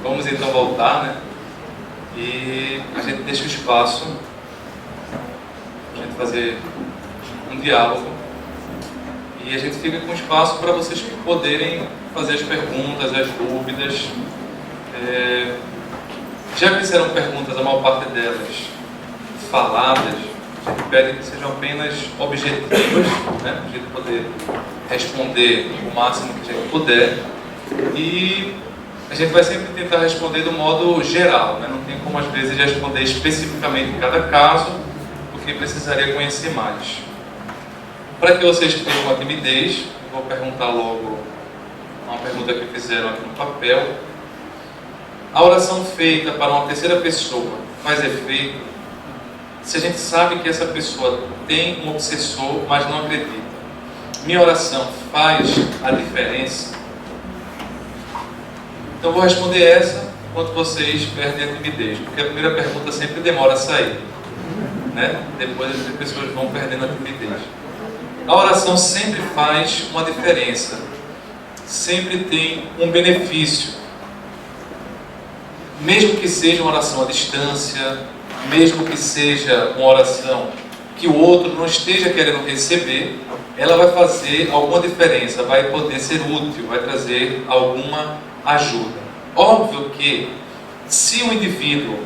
Vamos então voltar, né? E a gente deixa o espaço para a gente fazer um diálogo. E a gente fica com espaço para vocês poderem fazer as perguntas, as dúvidas. Já que serão perguntas, a maior parte delas faladas, a gente pede que sejam apenas objetivas, né? Para a gente poder responder o máximo que a gente puder. E a gente vai sempre tentar responder do modo geral, né? Não tem como às vezes responder especificamente em cada caso, porque precisaria conhecer mais. Para que vocês tenham uma timidez, eu vou perguntar logo uma pergunta que fizeram aqui no papel. A oração feita para uma terceira pessoa faz efeito se a gente sabe que essa pessoa tem um obsessor, mas não acredita. Minha oração faz a diferença? Então vou responder essa enquanto vocês perdem a timidez, porque a primeira pergunta sempre demora a sair, né? Depois as pessoas vão perdendo a timidez. A oração sempre faz uma diferença, sempre tem um benefício, mesmo que seja uma oração à distância, mesmo que seja uma oração que o outro não esteja querendo receber, ela vai fazer alguma diferença, vai poder ser útil, vai trazer alguma ajuda. Óbvio que se o indivíduo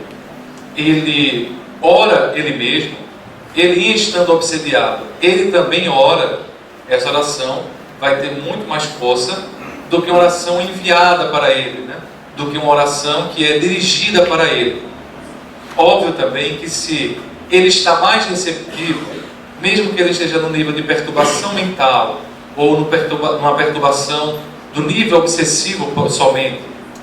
ele ora ele mesmo, ele estando obsediado, ele também ora, essa oração vai ter muito mais força do que uma oração enviada para ele, né? Do que uma oração que é dirigida para ele. Óbvio também que se ele está mais receptivo, mesmo que ele esteja no nível de perturbação mental, ou numa perturbação do nível obsessivo somente,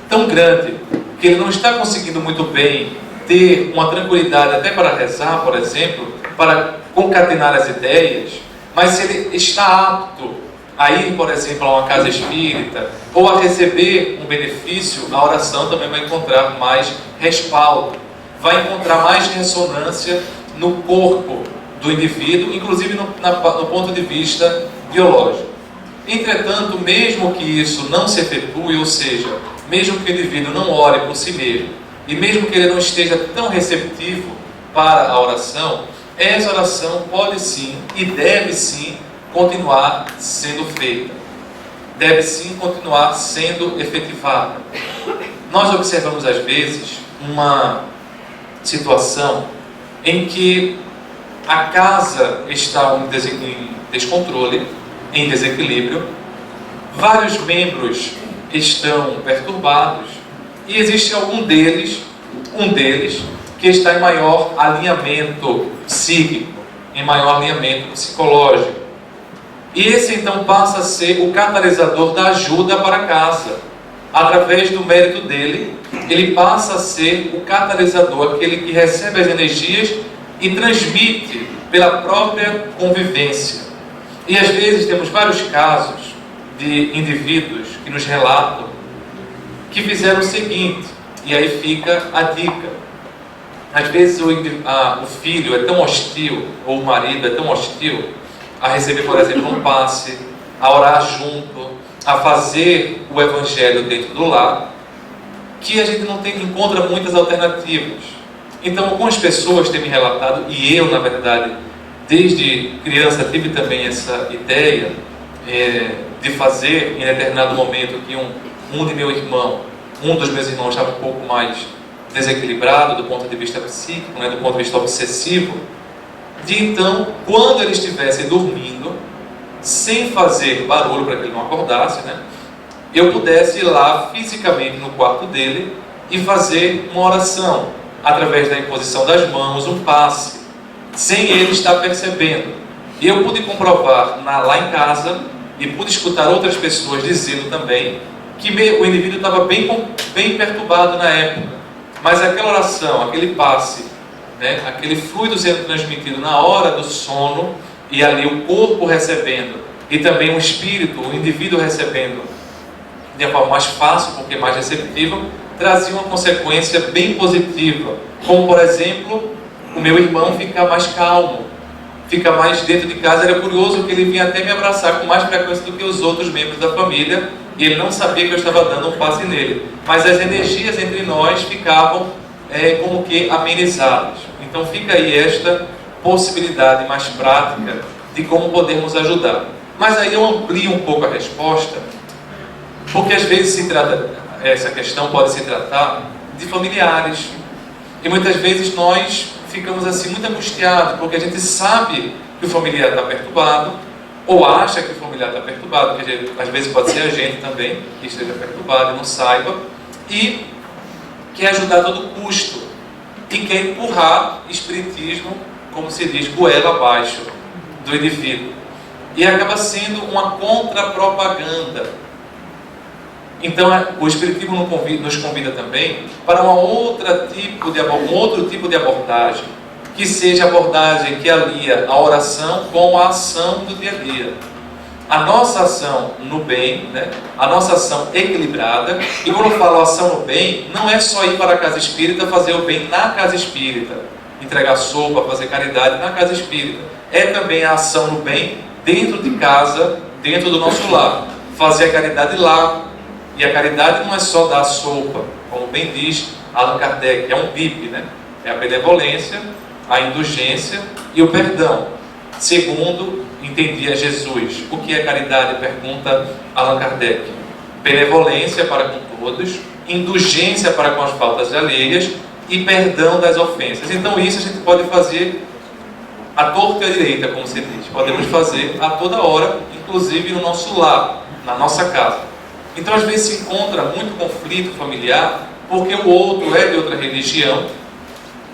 tão grande, que ele não está conseguindo muito bem ter uma tranquilidade até para rezar, por exemplo, para concatenar as ideias, mas se ele está apto a ir, por exemplo, a uma casa espírita, ou a receber um benefício, a oração também vai encontrar mais respaldo, vai encontrar mais ressonância no corpo do indivíduo, inclusive no ponto de vista biológico. Entretanto, mesmo que isso não se efetue, ou seja, mesmo que o indivíduo não ore por si mesmo, e mesmo que ele não esteja tão receptivo para a oração, essa oração pode sim e deve sim continuar sendo feita. Deve sim continuar sendo efetivada. Nós observamos às vezes uma situação em que a casa está em descontrole, em desequilíbrio, vários membros estão perturbados e existe um deles que está em maior alinhamento psíquico, em maior alinhamento psicológico. E esse então passa a ser o catalisador da ajuda para a casa. Através do mérito dele, ele passa a ser o catalisador, aquele que recebe as energias e transmite pela própria convivência. E às vezes temos vários casos de indivíduos que nos relatam que fizeram o seguinte, e aí fica a dica. Às vezes o filho é tão hostil, ou o marido é tão hostil, a receber, por exemplo, um passe, a orar junto, a fazer o evangelho dentro do lar, que a gente não encontra muitas alternativas. Então, algumas pessoas têm me relatado, e eu, na verdade, desde criança tive também essa ideia de fazer, em determinado momento, que um dos meus irmãos estava um pouco mais desequilibrado do ponto de vista psíquico, né, do ponto de vista obsessivo, de então, quando ele estivesse dormindo, sem fazer barulho para que ele não acordasse, né, eu pudesse ir lá fisicamente no quarto dele e fazer uma oração, através da imposição das mãos, um passe, sem ele estar percebendo. E eu pude comprovar lá em casa, e pude escutar outras pessoas dizendo também, que o indivíduo estava bem perturbado na época, mas aquela oração, aquele passe, né, aquele fluido sendo transmitido na hora do sono, e ali o corpo recebendo, e também o espírito, o indivíduo recebendo de uma forma mais fácil, porque mais receptiva, trazia uma consequência bem positiva, como por exemplo, o meu irmão ficar mais calmo, fica mais dentro de casa. Era curioso que ele vinha até me abraçar com mais frequência do que os outros membros da família, e ele não sabia que eu estava dando um passe nele. Mas as energias entre nós ficavam como que amenizadas. Então fica aí esta possibilidade mais prática de como podemos ajudar. Mas aí eu amplio um pouco a resposta, porque às vezes essa questão pode se tratar de familiares. E muitas vezes nós ficamos assim muito angustiados, porque a gente sabe que o familiar está perturbado, ou acha que o familiar está perturbado, que às vezes pode ser a gente também que esteja perturbado e não saiba, e quer ajudar a todo custo, e quer empurrar o espiritismo, como se diz, goela abaixo do indivíduo. E acaba sendo uma contrapropaganda. Então o espiritismo nos convida também para um outro tipo de abordagem, que seja a abordagem que alia a oração com a ação do dia a dia. A nossa ação no bem, né? A nossa ação equilibrada. E quando eu falo ação no bem, não é só ir para a casa espírita fazer o bem na casa espírita, entregar sopa, fazer caridade na casa espírita. É também a ação no bem dentro de casa, dentro do nosso lar. Fazer a caridade lá. E a caridade não é só dar sopa, como bem diz Allan Kardec, é um BIP, né? É a benevolência, a indulgência e o perdão. Segundo entendia Jesus. O que é caridade? Pergunta Allan Kardec. Benevolência para com todos, indulgência para com as faltas alheias e perdão das ofensas. Então isso a gente pode fazer à torta e à direita, como se diz. Podemos fazer a toda hora, inclusive no nosso lar, na nossa casa. Então às vezes se encontra muito conflito familiar, porque o outro é de outra religião,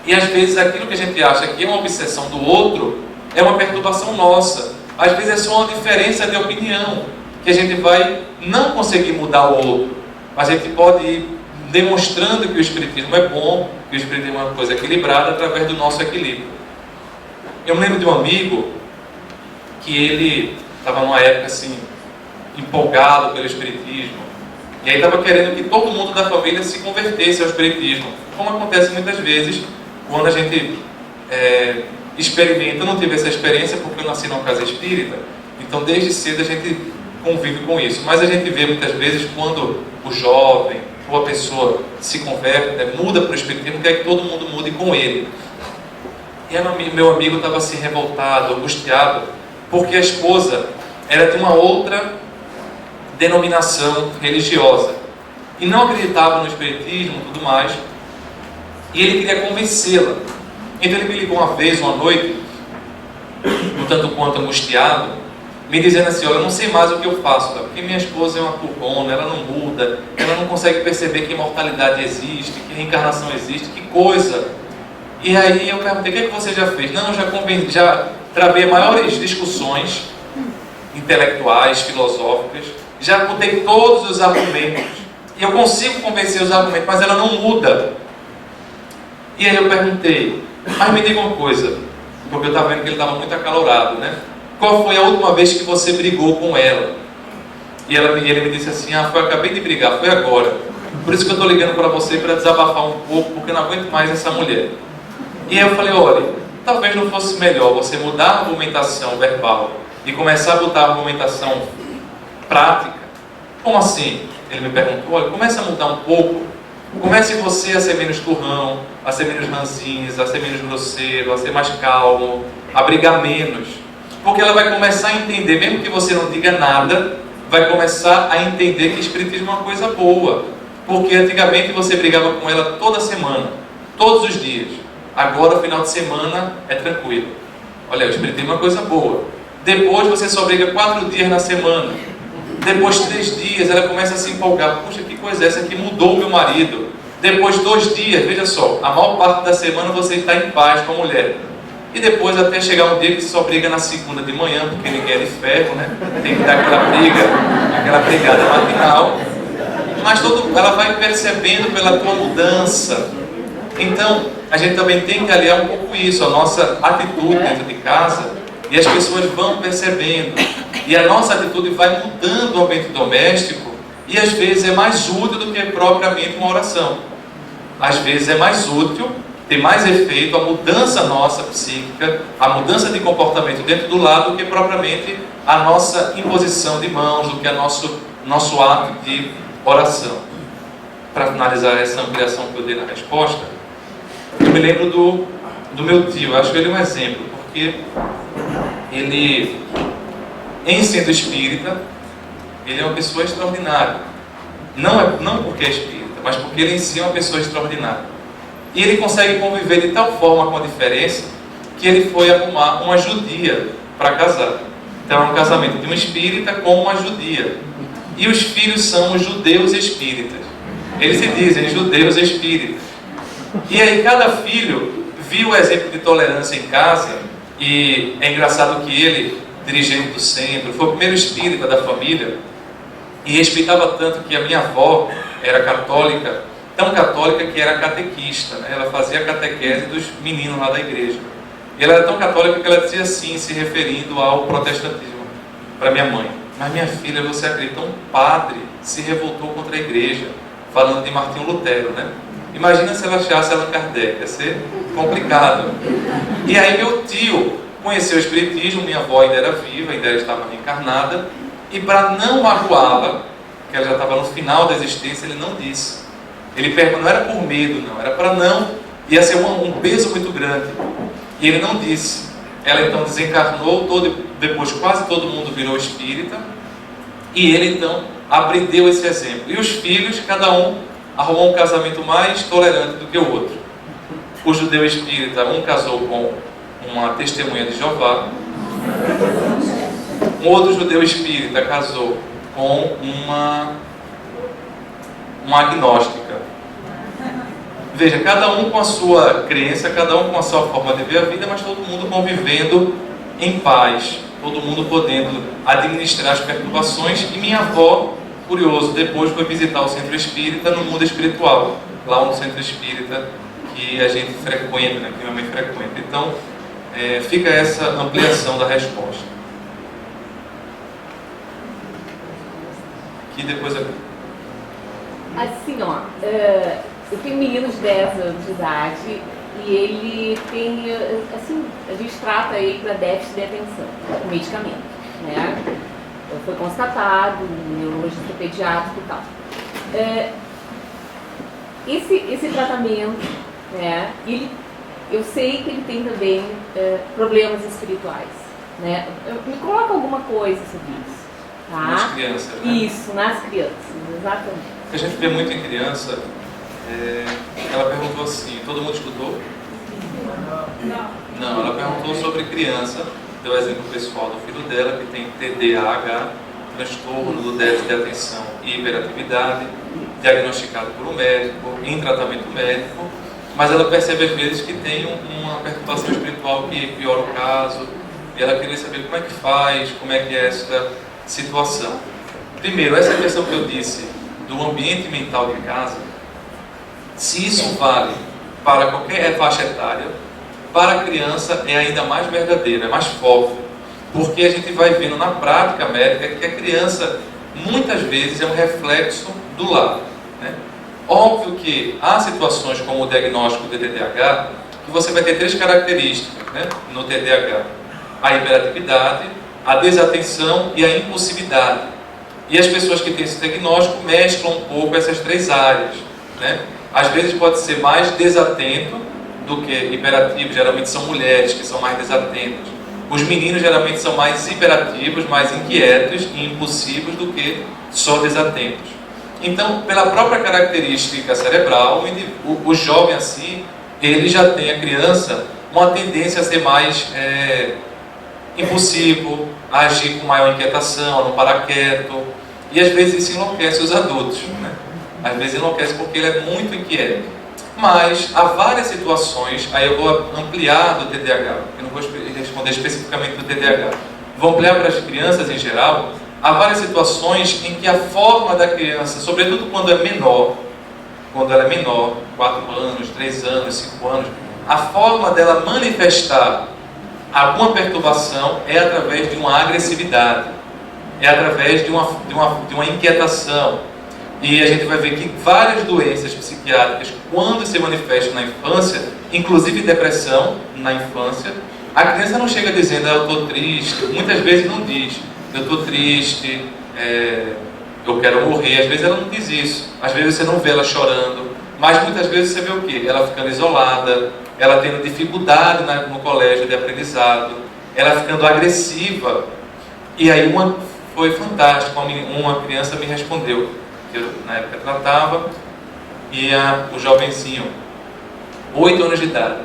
e às vezes aquilo que a gente acha que é uma obsessão do outro, é uma perturbação nossa. Às vezes é só uma diferença de opinião, que a gente vai não conseguir mudar o outro, mas a gente pode ir demonstrando que o espiritismo é bom, que o espiritismo é uma coisa equilibrada, através do nosso equilíbrio. Eu me lembro de um amigo, que ele estava numa época assim, empolgado pelo espiritismo, e aí estava querendo que todo mundo da família se convertesse ao espiritismo, como acontece muitas vezes quando a gente experimenta. Eu não tive essa experiência porque eu nasci numa casa espírita, então desde cedo a gente convive com isso, mas a gente vê muitas vezes quando o jovem ou a pessoa se converte, né, muda para o espiritismo, quer que todo mundo mude com ele. E aí meu amigo estava assim revoltado, angustiado, porque a esposa era de uma outra denominação religiosa e não acreditava no espiritismo e tudo mais, e ele queria convencê-la. Então ele me ligou uma vez, uma noite, um tanto quanto angustiado, me dizendo assim: olha, eu não sei mais o que eu faço, porque minha esposa é uma turrona, ela não muda, ela não consegue perceber que imortalidade existe, que reencarnação existe, que coisa. E aí eu perguntei: o que é que você já fez? Não, eu já travei maiores discussões intelectuais, filosóficas, já botei todos os argumentos, e eu consigo convencer os argumentos, mas ela não muda. E aí eu perguntei: mas me diga uma coisa, porque eu estava vendo que ele estava muito acalorado, né? Qual foi a última vez que você brigou com ela? E ele me disse assim: eu acabei de brigar, foi agora. Por isso que eu estou ligando para você, para desabafar um pouco, porque eu não aguento mais essa mulher. E aí eu falei: olha, talvez não fosse melhor você mudar a argumentação verbal e começar a botar a argumentação prática? Como assim? Ele me perguntou: olha, comece a mudar um pouco. Comece você a ser menos turrão, a ser menos ranzinhos, a ser menos grosseiro, a ser mais calmo, a brigar menos. Porque ela vai começar a entender, mesmo que você não diga nada, vai começar a entender que espiritismo é uma coisa boa. Porque antigamente você brigava com ela toda semana, todos os dias. Agora, o final de semana é tranquilo. Olha, o espiritismo é uma coisa boa. Depois você só briga 4 dias na semana. Depois 3 dias ela começa a se empolgar: puxa, que coisa é essa que mudou o meu marido? Depois 2 dias, veja só, a maior parte da semana você está em paz com a mulher. E depois até chegar um dia que você só briga na segunda de manhã, porque ninguém é de ferro, né? Tem que dar aquela briga, aquela brigada matinal. Mas ela vai percebendo pela tua mudança. Então, a gente também tem que aliar um pouco isso, a nossa atitude dentro de casa, e as pessoas vão percebendo. E a nossa atitude vai mudando o ambiente doméstico, e às vezes é mais útil do que propriamente uma oração. Às vezes é mais útil tem mais efeito a mudança nossa psíquica, a mudança de comportamento dentro do lar, do que propriamente a nossa imposição de mãos, do que o nosso ato de oração. Para finalizar essa ampliação que eu dei na resposta, eu me lembro do meu tio. Eu acho ele um exemplo, porque ele, em sendo espírita, ele é uma pessoa extraordinária. Não porque é espírita, mas porque ele em si é uma pessoa extraordinária. E ele consegue conviver de tal forma com a diferença que ele foi arrumar uma judia para casar. Então é um casamento de um espírita com uma judia. E os filhos são os judeus espíritas. Eles se dizem judeus espíritas. E aí cada filho viu o exemplo de tolerância em casa. E é engraçado que ele, dirigente do centro, foi o primeiro espírita da família. E respeitava tanto que a minha avó era católica, tão católica que era catequista, né? Ela fazia a catequese dos meninos lá da igreja. E ela era tão católica que ela dizia assim, se referindo ao protestantismo, para minha mãe: mas minha filha, você acredita, um padre se revoltou contra a igreja, falando de Martinho Lutero, né? Imagina se ela achasse Allan Kardec, ia ser complicado. E aí meu tio conheceu o espiritismo, minha avó ainda era viva, ainda estava reencarnada, e para não magoá-la, que ela já estava no final da existência, ele não disse. Ele não era por medo, não, era para não, ia ser um peso muito grande. E ele não disse. Ela então desencarnou, depois quase todo mundo virou espírita, e ele então aprendeu esse exemplo. E os filhos, cada um arrumou um casamento mais tolerante do que o outro. O judeu espírita, um casou com uma testemunha de Jeová, um outro judeu espírita casou com uma agnóstica. Veja, cada um com a sua crença, cada um com a sua forma de ver a vida, mas todo mundo convivendo em paz, todo mundo podendo administrar as perturbações. E minha avó, curioso, depois foi visitar o centro espírita no mundo espiritual, lá no centro espírita que a gente frequenta, né, que minha mãe frequenta. Então, fica essa ampliação da resposta. Que depois assim, ó, eu tenho um menino de 10 anos de idade e ele tem, assim, a gente trata ele para déficit de atenção, com medicamento, né? Foi constatado, neurologista pediátrico e tal. Esse tratamento, né, eu sei que ele tem também problemas espirituais, né? Me coloca alguma coisa sobre isso, tá? Nas crianças, né? Isso, nas crianças, exatamente. O que a gente vê muito em criança, ela perguntou assim, todo mundo escutou? Não, ela perguntou sobre criança, deu exemplo pessoal do filho dela, que tem TDAH, transtorno do déficit de atenção e hiperatividade, diagnosticado por um médico, em tratamento médico, mas ela percebe às vezes que tem uma perturbação espiritual que piora o caso, e ela queria saber como é que faz, como é que é essa situação. Primeiro, essa questão que eu disse do ambiente mental de casa, se isso vale para qualquer faixa etária, para a criança é ainda mais verdadeiro, é mais forte, porque a gente vai vendo na prática médica que a criança muitas vezes é um reflexo do lar, né? Óbvio que há situações como o diagnóstico de TDAH que você vai ter 3 características, né, no TDAH: a hiperatividade, a desatenção e a impulsividade. E as pessoas que têm esse diagnóstico mesclam um pouco essas 3 áreas, né? Às vezes pode ser mais desatento do que hiperativo, geralmente são mulheres que são mais desatentas. Os meninos geralmente são mais hiperativos, mais inquietos e impulsivos do que só desatentos. Então, pela própria característica cerebral, o jovem assim, ele já tem, a criança, uma tendência a ser mais impulsivo, a agir com maior inquietação, a não parar quieto. E às vezes isso enlouquece os adultos, né? Às vezes enlouquece porque ele é muito inquieto. Mas há várias situações, aí eu vou ampliar do TDAH, eu não vou responder especificamente do TDAH, vou ampliar para as crianças em geral. Há várias situações em que a forma da criança, sobretudo quando ela é menor, 4 anos, 3 anos, 5 anos, a forma dela manifestar alguma perturbação é através de uma agressividade, é através de uma inquietação. E a gente vai ver que várias doenças psiquiátricas, quando se manifestam na infância, inclusive depressão na infância, a criança não chega dizendo, eu estou triste, muitas vezes não diz, eu estou triste, eu quero morrer, às vezes ela não diz isso, às vezes você não vê ela chorando, mas muitas vezes você vê o quê? Ela ficando isolada, ela tendo dificuldade no colégio de aprendizado, ela ficando agressiva. E aí foi fantástico, uma criança me respondeu, que eu na época tratava, e o jovenzinho, 8 anos de idade,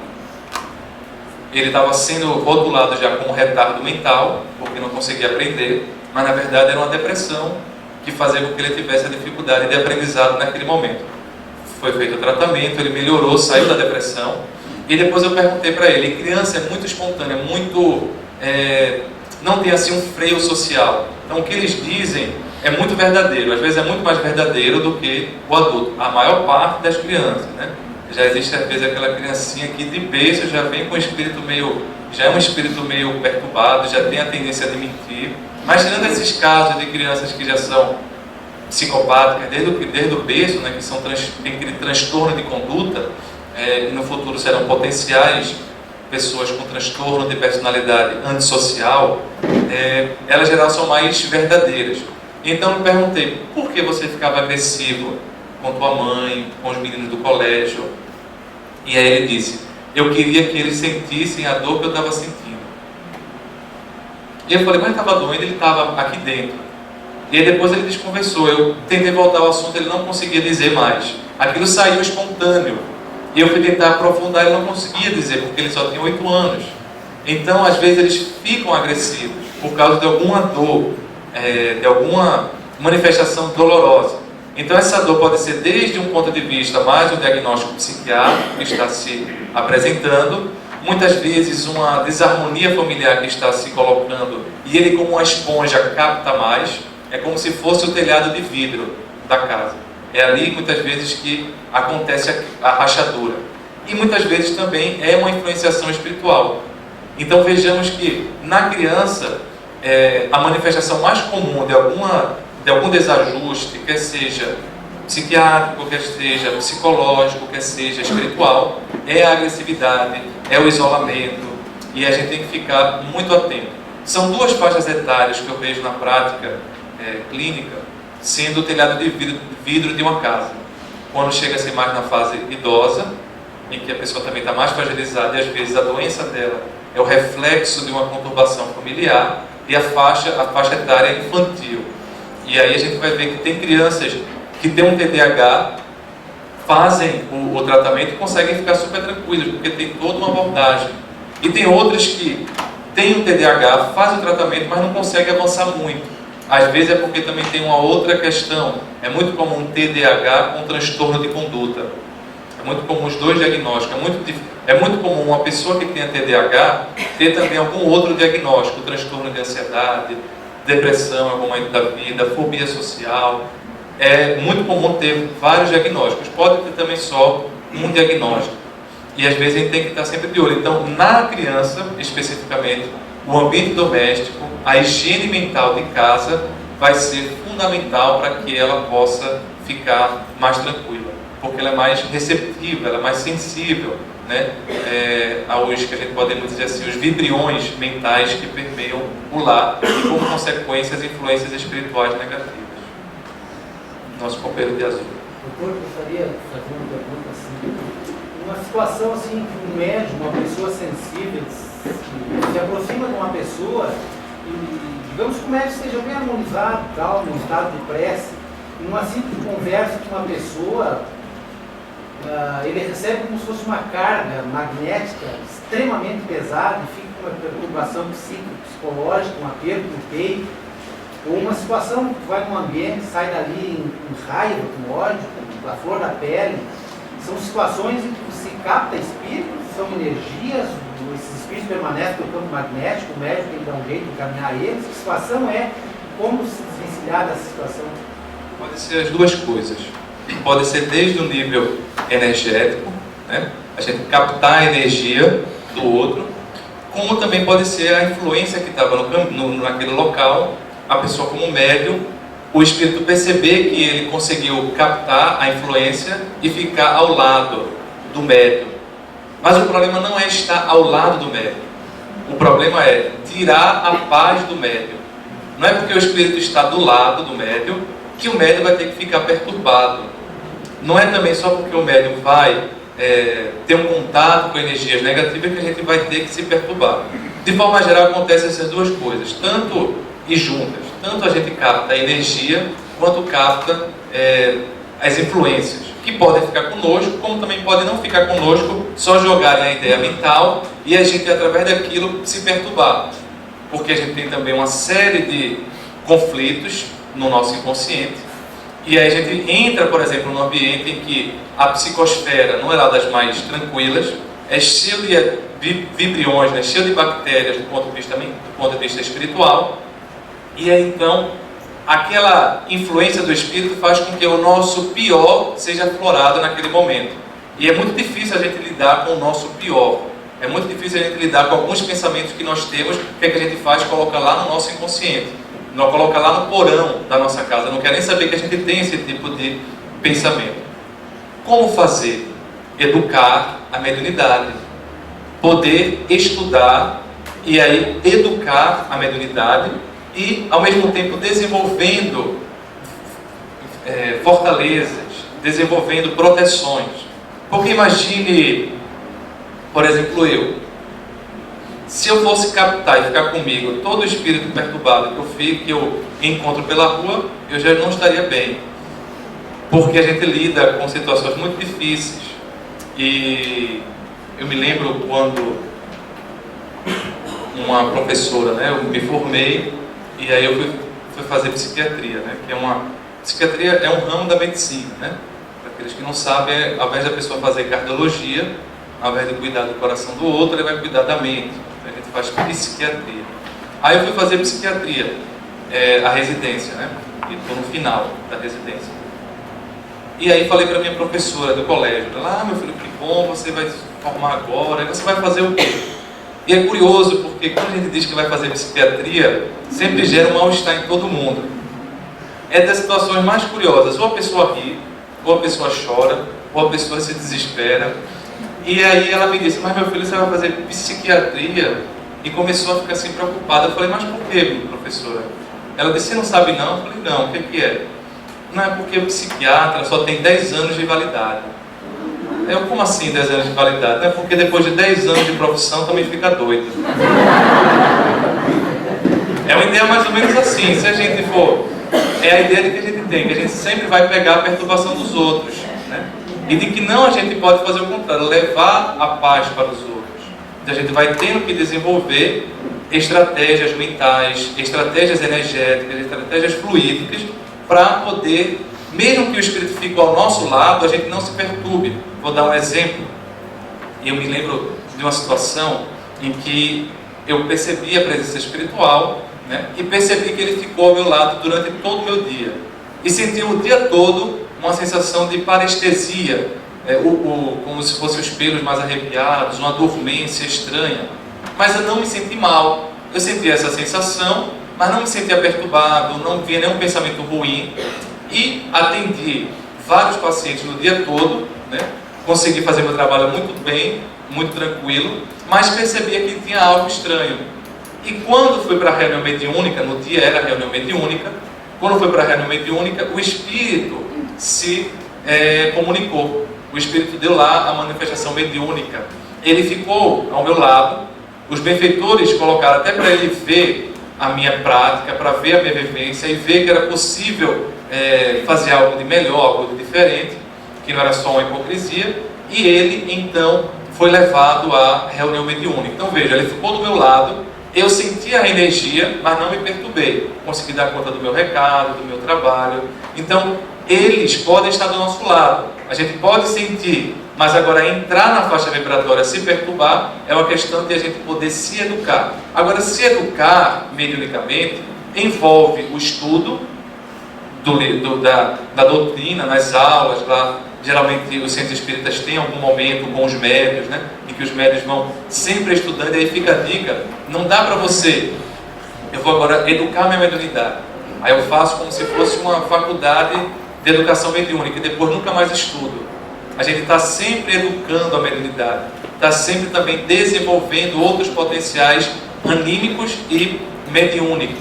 ele estava sendo rotulado já com um retardo mental, porque não conseguia aprender, mas na verdade era uma depressão que fazia com que ele tivesse a dificuldade de aprendizado naquele momento. Foi feito o tratamento, ele melhorou, saiu da depressão, e depois eu perguntei para ele, criança é muito espontânea, muito... não tem assim um freio social. Então o que eles dizem é muito verdadeiro, às vezes é muito mais verdadeiro do que o adulto, a maior parte das crianças, né? Já existe às vezes aquela criancinha que de berço já vem com o espírito meio, já é um espírito meio perturbado, já tem a tendência de mentir, mas tirando esses casos de crianças que já são psicopáticas desde o berço, né, que tem aquele transtorno de conduta, e no futuro serão potenciais pessoas com transtorno de personalidade antissocial, elas geral são mais verdadeiras. Então eu perguntei, por que você ficava agressivo com tua mãe, com os meninos do colégio? E aí ele disse, eu queria que eles sentissem a dor que eu estava sentindo. E eu falei, mas estava doendo, ele estava aqui dentro. E aí depois ele desconversou, eu tentei voltar ao assunto, ele não conseguia dizer mais. Aquilo saiu espontâneo. E eu fui tentar aprofundar, ele não conseguia dizer, porque ele só tinha 8 anos. Então, às vezes, eles ficam agressivos por causa de alguma dor, de alguma manifestação dolorosa. Então, essa dor pode ser desde um ponto de vista mais um diagnóstico psiquiátrico que está se apresentando, muitas vezes uma desarmonia familiar que está se colocando, e ele, como uma esponja, capta mais, é como se fosse o telhado de vidro da casa. É ali, muitas vezes, que acontece a rachadura. E muitas vezes também é uma influenciação espiritual. Então vejamos que na criança, a manifestação mais comum de algum desajuste, quer seja psiquiátrico, quer seja psicológico, quer seja espiritual, é a agressividade, é o isolamento, e a gente tem que ficar muito atento. São 2 faixas etárias que eu vejo na prática clínica, sendo o telhado de vidro de uma casa. Quando chega a ser mais na fase idosa, em que a pessoa também está mais fragilizada, e às vezes a doença dela é o reflexo de uma conturbação familiar, e a faixa etária infantil. E aí a gente vai ver que tem crianças que têm um TDAH, fazem o tratamento e conseguem ficar super tranquilos, porque tem toda uma abordagem. E tem outras que têm o TDAH, fazem o tratamento, mas não conseguem avançar muito. Às vezes é porque também tem uma outra questão. É muito comum TDAH com transtorno de conduta. É muito comum os 2 diagnósticos. É muito comum uma pessoa que tenha TDAH ter também algum outro diagnóstico, transtorno de ansiedade, depressão em algum momento da vida, fobia social. É muito comum ter vários diagnósticos. Pode ter também só um diagnóstico. E às vezes a gente tem que estar sempre de olho. Então, na criança, especificamente, o ambiente doméstico, a higiene mental de casa vai ser fundamental para que ela possa ficar mais tranquila, porque ela é mais receptiva, ela é mais sensível, né, aos que a gente pode dizer assim, os vibriões mentais que permeiam o lar e, como consequência, as influências espirituais negativas. Nosso companheiro de azul. Doutor, gostaria de fazer uma pergunta assim. Uma situação assim que um médium, uma pessoa sensível, se aproxima de uma pessoa e, digamos que o médium esteja bem harmonizado, tal, num estado de prece, em uma simples conversa com uma pessoa, ele recebe como se fosse uma carga magnética extremamente pesada e fica com uma perturbação psicológica, um aperto no peito, ou uma situação que vai num ambiente, sai dali em raiva, com ódio, com a flor da pele. São situações em que se capta espíritos, são energias, esses espíritos permanecem no campo magnético, o médico tem que dar um jeito de caminhar eles. Que situação é? Como se desvencilhar dessa situação? Pode ser as 2 coisas. Pode ser desde o nível energético, né? A gente captar a energia do outro, como também pode ser a influência que estava naquele local, a pessoa como médium o espírito perceber que ele conseguiu captar a influência e ficar ao lado do médium. Mas o problema não é estar ao lado do médium. O problema é tirar a paz do médium. Não é porque o espírito está do lado do médium que o médium vai ter que ficar perturbado. Não é também só porque o médium vai ter um contato com energias negativas que a gente vai ter que se perturbar. De forma geral, acontecem essas duas coisas, tanto e juntas. Tanto a gente capta a energia, quanto capta as influências, que podem ficar conosco, como também podem não ficar conosco, só jogarem a ideia mental e a gente, através daquilo, se perturbar. Porque a gente tem também uma série de conflitos no nosso inconsciente, e aí a gente entra, por exemplo, num ambiente em que a psicosfera não é lá das mais tranquilas, é cheio de vibriões, né? Cheio de bactérias do ponto de vista espiritual, e aí então aquela influência do espírito faz com que o nosso pior seja aflorado naquele momento. E é muito difícil a gente lidar com o nosso pior. É muito difícil a gente lidar com alguns pensamentos que nós temos. O que é que a gente faz? Coloca lá no nosso inconsciente. Não coloca lá no porão da nossa casa. Não quer nem saber que a gente tem esse tipo de pensamento. Como fazer? Educar a mediunidade. Poder estudar e aí educar a mediunidade e, ao mesmo tempo, desenvolvendo fortalezas, desenvolvendo proteções. Porque imagine, por exemplo, se eu fosse captar e ficar comigo todo o espírito perturbado que eu encontro pela rua, eu já não estaria bem. Porque a gente lida com situações muito difíceis. E eu me lembro quando uma professora, né, eu me formei e aí eu fui fazer psiquiatria, né, que psiquiatria é um ramo da medicina, né? Para aqueles que não sabem, ao invés da pessoa fazer cardiologia, ao invés de cuidar do coração do outro, ele vai cuidar da mente. A gente faz psiquiatria. Aí eu fui fazer psiquiatria, a residência, né? E estou no final da residência. E aí falei para minha professora do colégio, ela, meu filho, que bom, você vai se formar agora, e você vai fazer o quê? E é curioso, porque quando a gente diz que vai fazer psiquiatria, sempre gera um mal-estar em todo mundo. É das situações mais curiosas, ou a pessoa ri, ou a pessoa chora, ou a pessoa se desespera. E aí ela me disse, mas meu filho, você vai fazer psiquiatria? E começou a ficar assim preocupada. Eu falei, mas por que, professora? Ela disse, você não sabe não? Eu falei, não, o que é? Não, é porque o psiquiatra só tem 10 anos de validade. Eu, como assim 10 anos de validade? Não é porque depois de 10 anos de profissão também fica doido. É uma ideia mais ou menos assim, se a gente for... É a ideia de que a gente tem, que a gente sempre vai pegar a perturbação dos outros, né? E de que não a gente pode fazer o contrário, levar a paz para os outros. Então a gente vai tendo que desenvolver estratégias mentais, estratégias energéticas, estratégias fluídicas, para poder, mesmo que o espírito fique ao nosso lado, a gente não se perturbe. Vou dar um exemplo. Eu me lembro de uma situação em que eu percebi a presença espiritual, né, e percebi que ele ficou ao meu lado durante todo o meu dia. E senti o dia todo uma sensação de parestesia, como se fossem os pelos mais arrepiados, uma dormência estranha. Mas eu não me senti mal. Eu senti essa sensação, mas não me sentia perturbado, não vinha nenhum pensamento ruim. E atendi vários pacientes no dia todo, né? Consegui fazer meu trabalho muito bem, muito tranquilo, mas percebia que tinha algo estranho. E quando fui para a reunião mediúnica, no dia era a reunião mediúnica, quando fui para a reunião mediúnica, o espírito se comunicou. O espírito deu lá a manifestação mediúnica. Ele ficou ao meu lado, os benfeitores colocaram até para ele ver a minha prática, para ver a minha vivência e ver que era possível fazer algo de melhor, algo de diferente, que não era só uma hipocrisia, e ele então foi levado à reunião mediúnica. Então veja, ele ficou do meu lado, eu senti a energia, mas não me perturbei, consegui dar conta do meu recado, do meu trabalho. Então eles podem estar do nosso lado, a gente pode sentir, mas agora entrar na faixa vibratória, se perturbar, é uma questão de a gente poder se educar. Agora, se educar mediunicamente envolve o estudo da doutrina, nas aulas, lá, geralmente os centros espíritas têm algum momento com os médios, né, em que os médios vão sempre estudando, e aí fica a dica, não dá para você, eu vou agora educar minha mediunidade. Aí eu faço como se fosse uma faculdade de educação mediúnica e depois nunca mais estudo. A gente está sempre educando a mediunidade, está sempre também desenvolvendo outros potenciais anímicos e mediúnicos.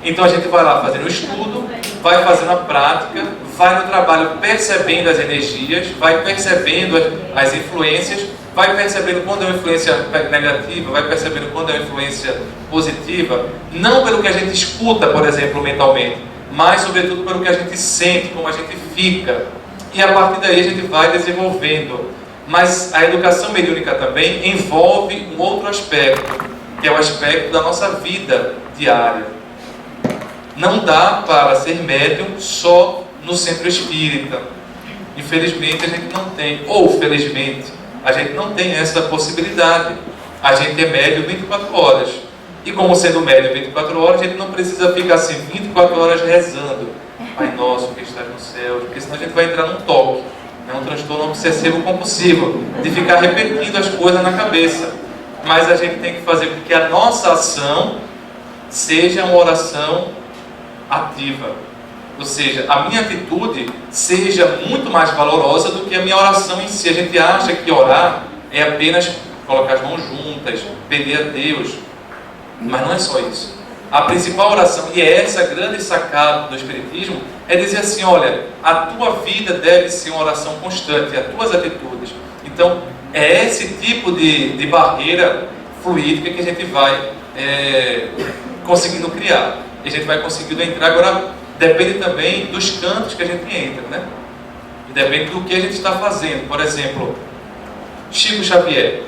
Então a gente vai lá fazendo o estudo, vai fazendo a prática, vai no trabalho percebendo as energias, vai percebendo as influências, vai percebendo quando é uma influência negativa, vai percebendo quando é uma influência positiva, não pelo que a gente escuta, por exemplo, mentalmente, mas sobretudo pelo que a gente sente, como a gente fica. E a partir daí a gente vai desenvolvendo. Mas a educação mediúnica também envolve um outro aspecto, que é o aspecto da nossa vida diária. Não dá para ser médium só no centro espírita. Infelizmente a gente não tem, ou felizmente, a gente não tem essa possibilidade. A gente é médium 24 horas. E como sendo médium 24 horas, a gente não precisa ficar assim 24 horas rezando. Pai nosso que estás no céu, porque senão a gente vai entrar num toque, um transtorno obsessivo compulsivo, de ficar repetindo as coisas na cabeça. Mas a gente tem que fazer com que a nossa ação seja uma oração ativa. Ou seja, a minha atitude seja muito mais valorosa do que a minha oração em si. A gente acha que orar é apenas colocar as mãos juntas, pedir a Deus. Mas não é só isso. A principal oração, e é essa a grande sacada do Espiritismo, é dizer assim, olha, a tua vida deve ser uma oração constante, as tuas atitudes. Então, é esse tipo de barreira fluídica que a gente vai conseguindo criar. E a gente vai conseguindo entrar. Agora, depende também dos cantos que a gente entra, né? E depende do que a gente está fazendo. Por exemplo, Chico Xavier.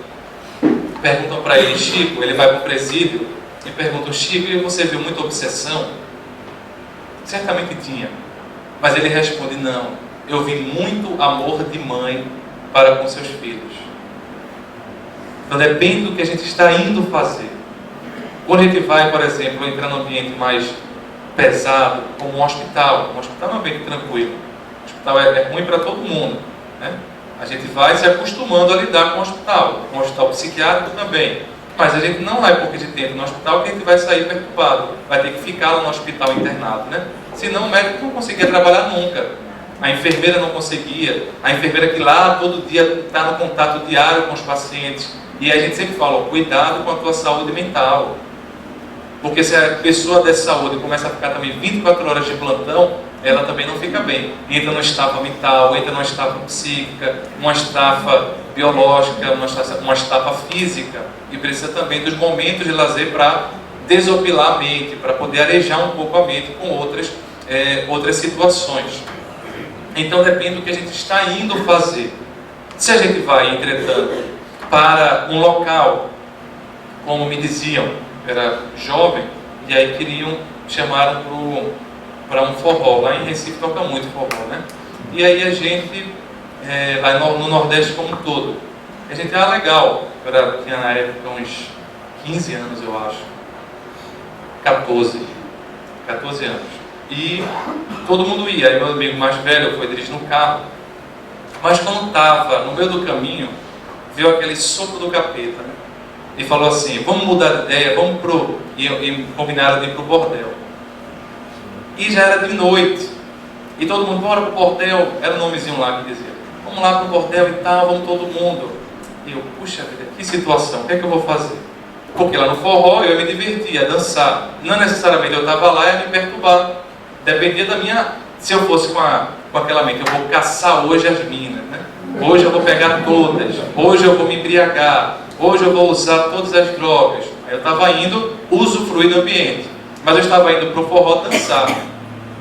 Perguntam para ele, Chico, ele vai para o presídio, e perguntam, Chico, você viu muita obsessão? Certamente tinha. Mas ele responde, não, eu vi muito amor de mãe para com seus filhos. Então depende do que a gente está indo fazer. Quando a gente vai, por exemplo, entrar num ambiente mais pesado, como um hospital é um ambiente tranquilo. O hospital é ruim para todo mundo, né? A gente vai se acostumando a lidar com o hospital psiquiátrico também. Mas a gente não é porque a gente entra no hospital que a gente vai sair perturbado. Vai ter que ficar lá no hospital internado, né? Senão o médico não conseguia trabalhar nunca. A enfermeira não conseguia. A enfermeira que lá todo dia está no contato diário com os pacientes. E a gente sempre fala, cuidado com a tua saúde mental. Porque se a pessoa de saúde começa a ficar também 24 horas de plantão, ela também não fica bem. Entra numa estafa mental, entra numa estafa psíquica, uma estafa biológica, uma estafa física. E precisa também dos momentos de lazer para desopilar a mente, para poder arejar um pouco a mente com outras situações. Então depende do que a gente está indo fazer. Se a gente vai, entretanto, para um local, como me diziam, era jovem, e aí chamaram para um forró. Lá em Recife toca muito forró, né? E aí a gente, lá no Nordeste como um todo, a gente, legal, tinha na época uns 15 anos, eu acho, 14 anos, e todo mundo ia. Aí meu amigo mais velho foi dirigindo o carro, mas quando estava no meio do caminho, veio aquele sopro do capeta, né? E falou assim, vamos mudar de ideia, vamos e combinaram de ir pro bordel. E já era de noite, e todo mundo, bora pro bordel, era um nomezinho lá que dizia, vamos lá pro bordel e tal, vamos todo mundo. E eu, puxa vida, que situação, o que é que eu vou fazer? Porque lá no forró eu ia me divertir, ia dançar. Não necessariamente eu estava lá e ia me perturbar. Dependia da minha, se eu fosse com aquela mente, eu vou caçar hoje as minas, né? Hoje eu vou pegar todas, hoje eu vou me embriagar, hoje eu vou usar todas as drogas. Aí eu estava indo usufruir do ambiente, mas eu estava indo para o forró dançar,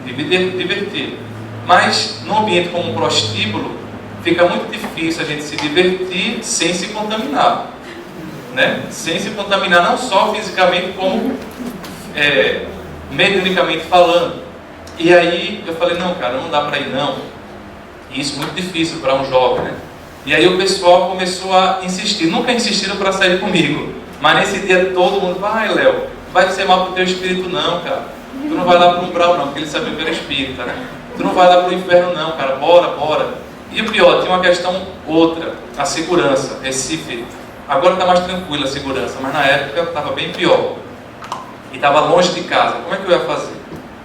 me divertir. Mas num ambiente como um prostíbulo, fica muito difícil a gente se divertir sem se contaminar, né? Sem se contaminar não só fisicamente, como mediunicamente falando. E aí eu falei, não cara, não dá para ir não. E isso é muito difícil para um jovem, né? E aí o pessoal começou a insistir. Nunca insistiram para sair comigo, mas nesse dia todo mundo, vai Léo, vai ser mal pro teu espírito não, cara. Tu não vai lá pro umbral não, porque ele sabia que era espírita, né? Tu não vai lá pro inferno não, cara, bora. E o pior, tinha uma questão outra, a segurança. Recife, agora está mais tranquila a segurança, mas na época estava bem pior. E estava longe de casa, como é que eu ia fazer?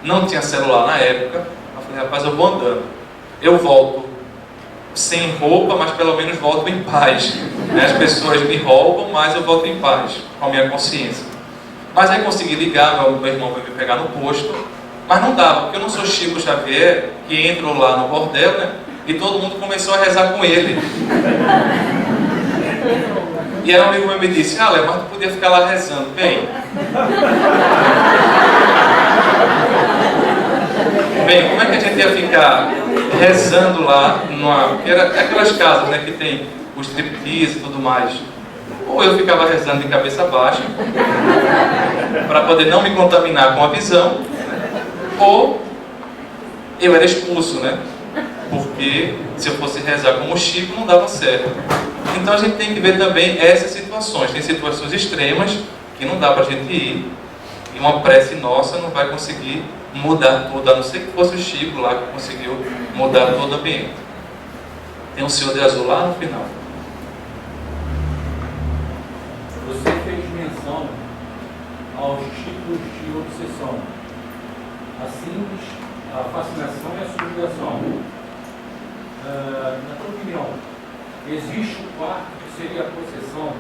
não tinha celular na época. Eu falei, rapaz, eu vou andando. Eu volto sem roupa, mas pelo menos volto em paz. As pessoas me roubam, mas eu volto em paz, com a minha consciência. Mas aí consegui ligar, meu irmão veio me pegar no posto, mas não dava, porque eu não sou Chico Xavier, que entrou lá no bordel, né? E todo mundo começou a rezar com ele. E aí um amigo meu me disse, Léo, mas tu podia ficar lá rezando. Bem, como é que a gente ia ficar rezando lá, porque era aquelas casas, né, que tem os striptease e tudo mais. Ou eu ficava rezando de cabeça baixa, para poder não me contaminar com a visão, ou eu era expulso, né? Porque se eu fosse rezar como o Chico, não dava certo. Então a gente tem que ver também essas situações. Tem situações extremas que não dá para a gente ir, e uma prece nossa não vai conseguir mudar tudo, a não ser que fosse o Chico lá que conseguiu mudar todo o ambiente. Tem um senhor de azul lá no final. Você fez menção aos tipos de obsessão: a simples, a fascinação e a subjugação. Na tua opinião, existe o quarto que seria a possessão?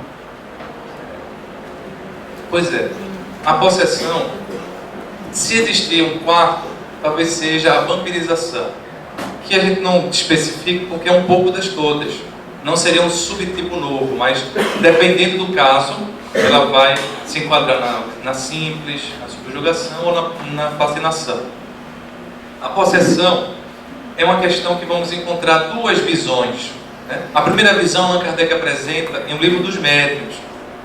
Pois é, a possessão, se existir um quarto, talvez seja a vampirização, que a gente não especifica porque é um pouco das todas. Não seria um subtipo novo, mas dependendo do caso, ela vai se enquadrar na simples, na subjugação ou na fascinação. A possessão é uma questão que vamos encontrar duas visões, né? A primeira visão, Allan Kardec apresenta em O Livro dos Médiuns,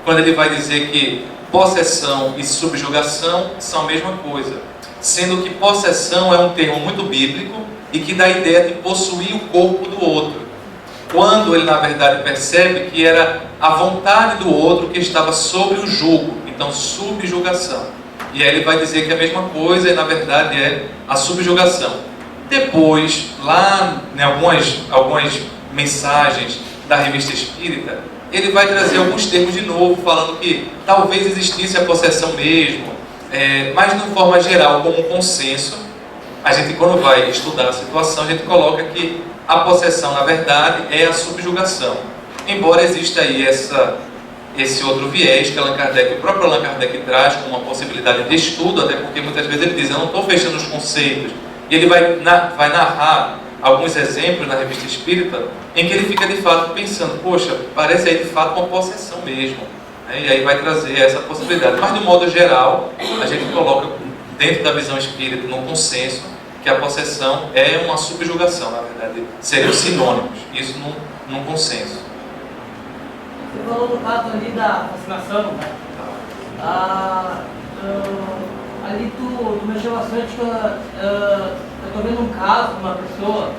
quando ele vai dizer que possessão e subjugação são a mesma coisa, sendo que possessão é um termo muito bíblico e que dá a ideia de possuir o corpo do outro, quando ele na verdade percebe que era a vontade do outro que estava sobre o jugo, então subjugação. E aí ele vai dizer que a mesma coisa e na verdade é a subjugação. Depois, lá em algumas mensagens da Revista Espírita, ele vai trazer alguns termos de novo, falando que talvez existisse a possessão mesmo, mas de forma geral, como um consenso, a gente quando vai estudar a situação, a gente coloca que a possessão, na verdade, é a subjugação. Embora exista aí esse outro viés que o próprio Allan Kardec traz como uma possibilidade de estudo, até porque muitas vezes ele diz, eu não estou fechando os conceitos, e ele vai narrar alguns exemplos na Revista Espírita em que ele fica de fato pensando, poxa, parece aí de fato uma possessão mesmo, né? E aí vai trazer essa possibilidade. Mas de modo geral, a gente coloca dentro da visão espírita, num consenso, que a possessão é uma subjugação, na verdade, seriam sinônimos, isso num consenso. Você falou no caso ali da fascinação, né? Ali tu mexeu bastante que eu estou vendo um caso de uma pessoa,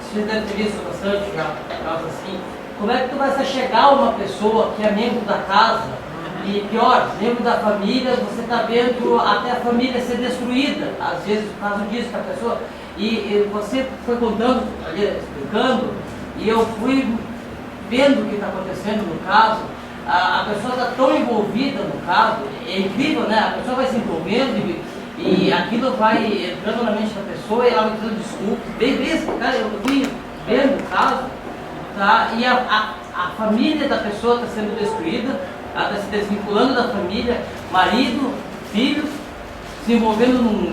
você deve ter visto bastante já, casos assim. Como é que tu vai se chegar a uma pessoa que é membro da casa, e pior, membro da família, você está vendo até a família ser destruída, às vezes por causa disso que a pessoa, e você foi contando, ali, explicando, e eu fui vendo o que está acontecendo no caso. A pessoa está tão envolvida no caso, é incrível, né? A pessoa vai se envolvendo e aquilo vai entrando na mente da pessoa e ela vai dando desculpas. Bem isso, cara, eu fui vendo o caso, tá? E a família da pessoa está sendo destruída, ela está se desvinculando da família, marido, filhos, se envolvendo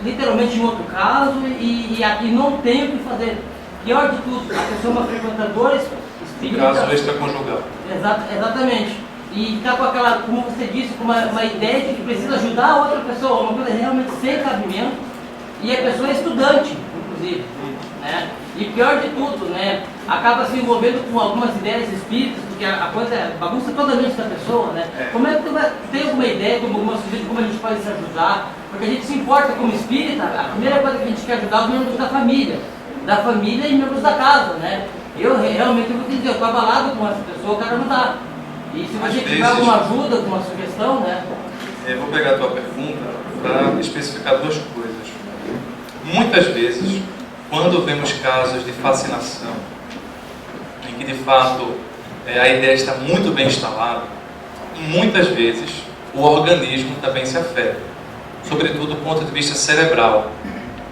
literalmente em outro caso e não tem o que fazer. Pior de tudo, a pessoa é uma frequentadora espírita. Caso extraconjugal. Exatamente. E está com aquela, como você disse, com uma ideia de que precisa ajudar a outra pessoa, uma coisa realmente sem cabimento, e a pessoa é estudante, inclusive, né? E pior de tudo, né? Acaba se envolvendo com algumas ideias espíritas, porque a coisa bagunça toda a mente da pessoa, né? Como é que tu tem alguma ideia, alguma sugestão de como a gente pode se ajudar? Porque a gente se importa como espírita, a primeira coisa que a gente quer ajudar é os membros da família e membros da casa, né? Eu realmente vou te dizer, eu estou abalado com essa pessoa, eu quero ajudar. E se você tiver alguma ajuda, alguma sugestão, né? Eu vou pegar a tua pergunta para especificar duas coisas. Muitas vezes, quando vemos casos de fascinação, em que de fato a ideia está muito bem instalada, muitas vezes o organismo também se afeta. sobretudo do ponto de vista cerebral.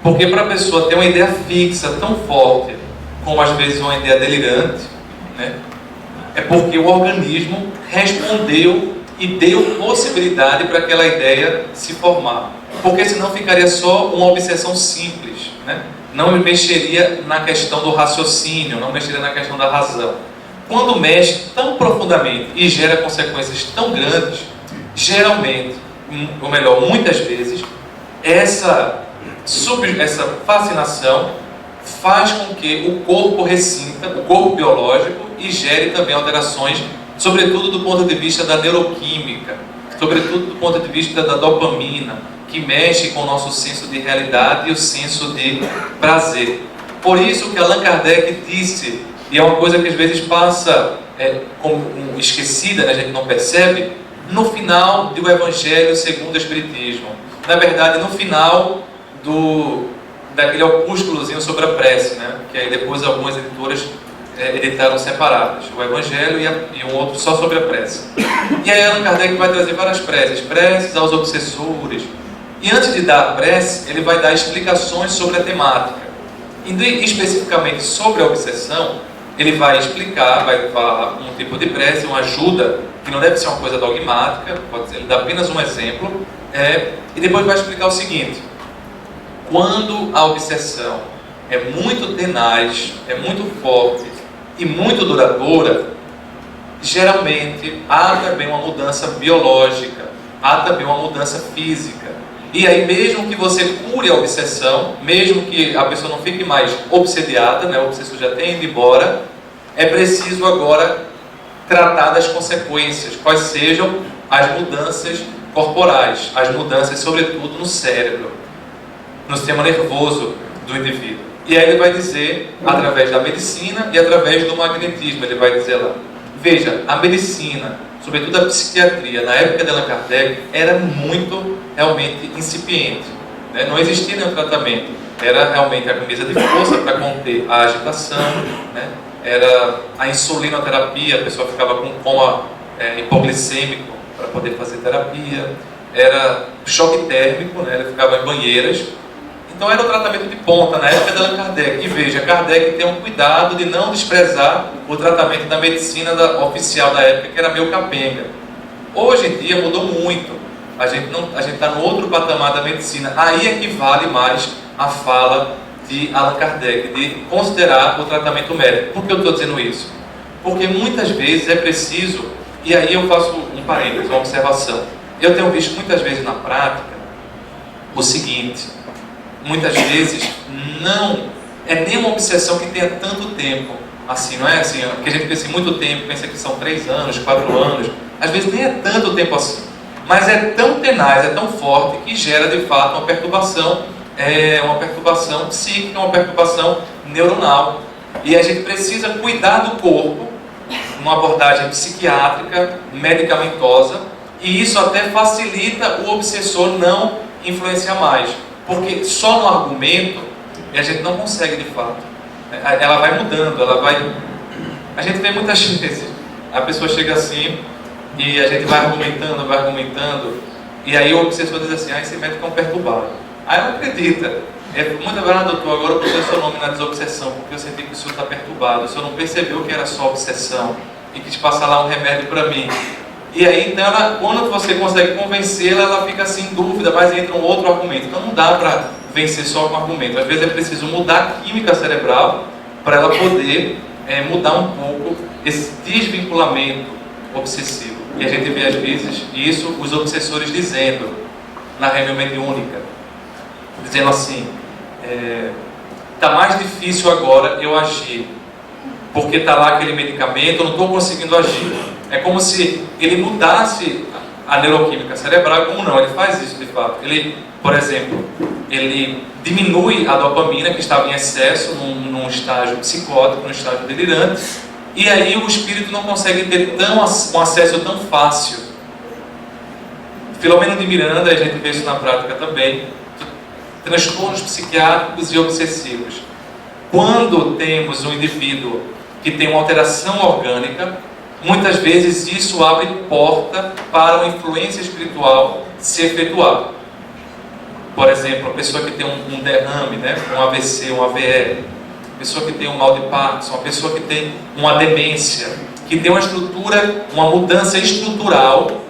Porque para a pessoa ter uma ideia fixa tão forte, como às vezes uma ideia delirante, né, é porque o organismo respondeu e deu possibilidade para aquela ideia se formar. Porque senão ficaria só uma obsessão simples, né? Não mexeria na questão do raciocínio, não mexeria na questão da razão. Quando mexe tão profundamente e gera consequências tão grandes, geralmente, ou melhor, muitas vezes, essa fascinação faz com que o corpo ressinta, o corpo biológico, e gere também alterações, sobretudo do ponto de vista da neuroquímica, sobretudo do ponto de vista da dopamina, que mexe com o nosso senso de realidade e o senso de prazer. Por isso que Allan Kardec disse, e é uma coisa que às vezes passa como esquecida, né, a gente não percebe, no final do Evangelho segundo o Espiritismo. Na verdade, no final daquele opúsculozinho sobre a prece, né, que aí depois algumas editoras editaram separadas, o Evangelho e um outro só sobre a prece. E aí Allan Kardec vai trazer várias preces aos obsessores. E antes de dar a prece, ele vai dar explicações sobre a temática. E especificamente sobre a obsessão, ele vai explicar, vai falar um tipo de prece, uma ajuda, que não deve ser uma coisa dogmática, ele dá apenas um exemplo, e depois vai explicar o seguinte: quando a obsessão é muito tenaz, é muito forte e muito duradoura, geralmente há também uma mudança biológica, há também uma mudança física. E aí, mesmo que você cure a obsessão, mesmo que a pessoa não fique mais obsediada, né, o obsessor já tenha ido embora, é preciso agora tratar das consequências, quais sejam as mudanças corporais, as mudanças sobretudo no cérebro, no sistema nervoso do indivíduo. E aí ele vai dizer, através da medicina e através do magnetismo, ele vai dizer lá, veja, a medicina, sobretudo a psiquiatria, na época de Allan Kardec, era muito realmente incipiente, né? Não existia nenhum tratamento, era realmente a camisa de força para conter a agitação, né? Era a insulinoterapia, a pessoa ficava com coma hipoglicêmico para poder fazer terapia, era choque térmico, né? Ele ficava em banheiras. Então era o tratamento de ponta na época de Allan Kardec. E veja, Kardec tem um cuidado de não desprezar o tratamento da medicina oficial da época, que era meio capenga. Hoje em dia mudou muito. A gente está no outro patamar da medicina. Aí é que vale mais a fala de Allan Kardec, de considerar o tratamento médico. Por que eu estou dizendo isso? Porque muitas vezes é preciso, e aí eu faço um parênteses, uma observação. Eu tenho visto muitas vezes na prática o seguinte: muitas vezes não é nem uma obsessão que tenha tanto tempo, assim, não é assim, porque a gente pensa em muito tempo, pensa que são 3 anos, 4 anos, às vezes nem é tanto tempo assim, mas é tão tenaz, é tão forte, que gera de fato uma perturbação psíquica, uma perturbação neuronal, e a gente precisa cuidar do corpo, uma abordagem psiquiátrica, medicamentosa, e isso até facilita o obsessor não influenciar mais. Porque só no argumento a gente não consegue de fato. Ela vai mudando, a gente vê muitas vezes, a pessoa chega assim e a gente vai argumentando, e aí o obsessor diz assim: esse médico é um perturbado. Aí ela acredita. Muita vez, doutor, agora eu pus seu nome na desobsessão, porque eu senti que o senhor está perturbado, o senhor não percebeu que era só obsessão e quis passar lá um remédio para mim. E aí, então, quando você consegue convencê-la, ela fica assim em dúvida, mas entra um outro argumento. Então não dá para vencer só com argumento. Às vezes é preciso mudar a química cerebral para ela poder mudar um pouco esse desvinculamento obsessivo. E a gente vê às vezes isso, os obsessores dizendo na reunião mediúnica, dizendo assim: está mais difícil agora eu agir, porque está lá aquele medicamento, eu não estou conseguindo agir. É como se ele mudasse a neuroquímica cerebral, como não, ele faz isso de fato. Ele, por exemplo, ele diminui a dopamina que estava em excesso num estágio psicótico, num estágio delirante, e aí o espírito não consegue ter um acesso tão fácil. Filomeno de Miranda, a gente vê isso na prática também, transtornos psiquiátricos e obsessivos. Quando temos um indivíduo que tem uma alteração orgânica, muitas vezes isso abre porta para uma influência espiritual se efetuar. Por exemplo, a pessoa que tem um derrame, né? Um AVC, um AVE, pessoa que tem um mal de Parkinson, uma pessoa que tem uma demência, que tem uma estrutura, uma mudança estrutural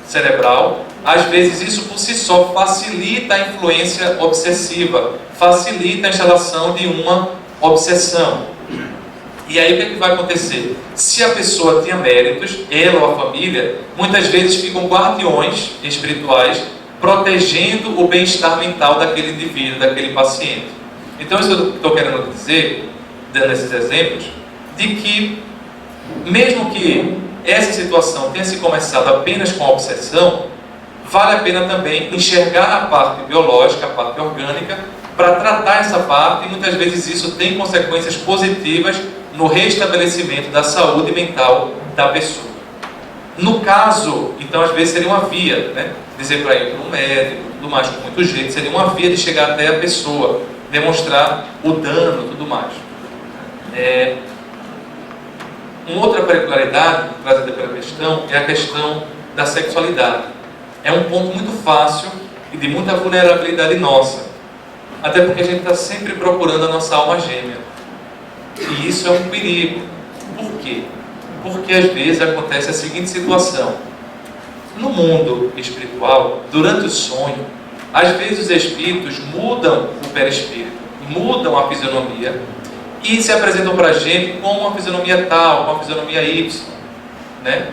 cerebral, às vezes isso por si só facilita a influência obsessiva, facilita a instalação de uma obsessão. E aí o que é que vai acontecer? Se a pessoa tinha méritos, ela ou a família, muitas vezes ficam guardiões espirituais protegendo o bem-estar mental daquele indivíduo, daquele paciente. Então isso eu estou querendo dizer, dando esses exemplos, de que mesmo que essa situação tenha se começado apenas com a obsessão, vale a pena também enxergar a parte biológica, a parte orgânica, para tratar essa parte, e muitas vezes isso tem consequências positivas no restabelecimento da saúde mental da pessoa. No caso, então às vezes seria uma via, né? Dizer para ir para um médico, tudo mais, com muito jeito, seria uma via de chegar até a pessoa, demonstrar o dano, tudo mais. Uma outra particularidade trazida pela questão é a questão da sexualidade. É um ponto muito fácil e de muita vulnerabilidade nossa, até porque a gente está sempre procurando a nossa alma gêmea, e isso é um perigo. Por quê? Porque às vezes acontece a seguinte situação: no mundo espiritual, durante o sonho, às vezes os espíritos mudam o perispírito, mudam a fisionomia e se apresentam para a gente com uma fisionomia tal, com uma fisionomia Y, né?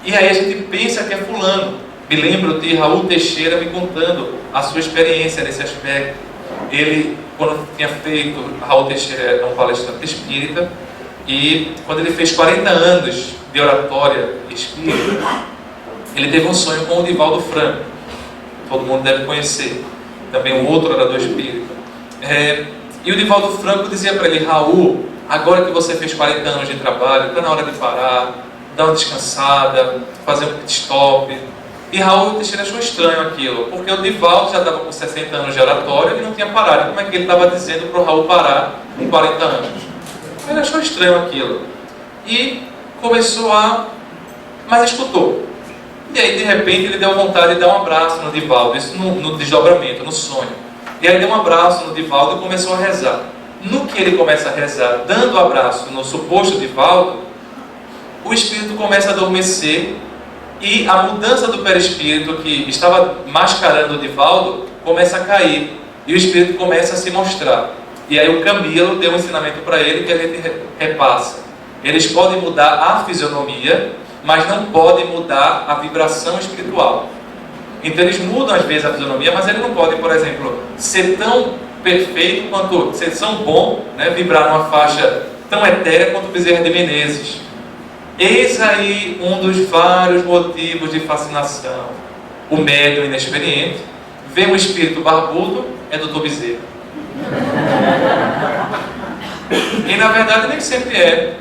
E aí a gente pensa que é fulano. Me lembro de Raul Teixeira me contando a sua experiência nesse aspecto. Ele, quando tinha feito, Raul Teixeira é um palestrante espírita, e quando ele fez 40 anos de oratória espírita, ele teve um sonho com o Divaldo Franco. Todo mundo deve conhecer. Também um outro orador espírita. E o Divaldo Franco dizia para ele: Raul, agora que você fez 40 anos de trabalho, está na hora de parar, dar uma descansada, fazer um pit stop. E Raul Teixeira achou estranho aquilo, porque o Divaldo já estava com 60 anos de oratória e não tinha parado. Como é que ele estava dizendo para o Raul parar em 40 anos? Ele achou estranho aquilo. E começou mas escutou. E aí, de repente, ele deu vontade de dar um abraço no Divaldo, isso no desdobramento, no sonho. E aí deu um abraço no Divaldo e começou a rezar. No que ele começa a rezar, dando o abraço no suposto Divaldo, o espírito começa a adormecer e a mudança do perispírito que estava mascarando o Divaldo começa a cair. E o espírito começa a se mostrar. E aí o Camilo deu um ensinamento para ele que a gente repassa. Eles podem mudar a fisionomia, mas não podem mudar a vibração espiritual. Então eles mudam às vezes a fisionomia, mas eles não podem, por exemplo, ser tão perfeito quanto, ser tão bom, né, vibrar numa faixa tão etérea quanto o Bezerra de Menezes. Eis aí um dos vários motivos de fascinação. O médium inexperiente vê um espírito barbudo, é Dr. Bezerra. E na verdade nem sempre é.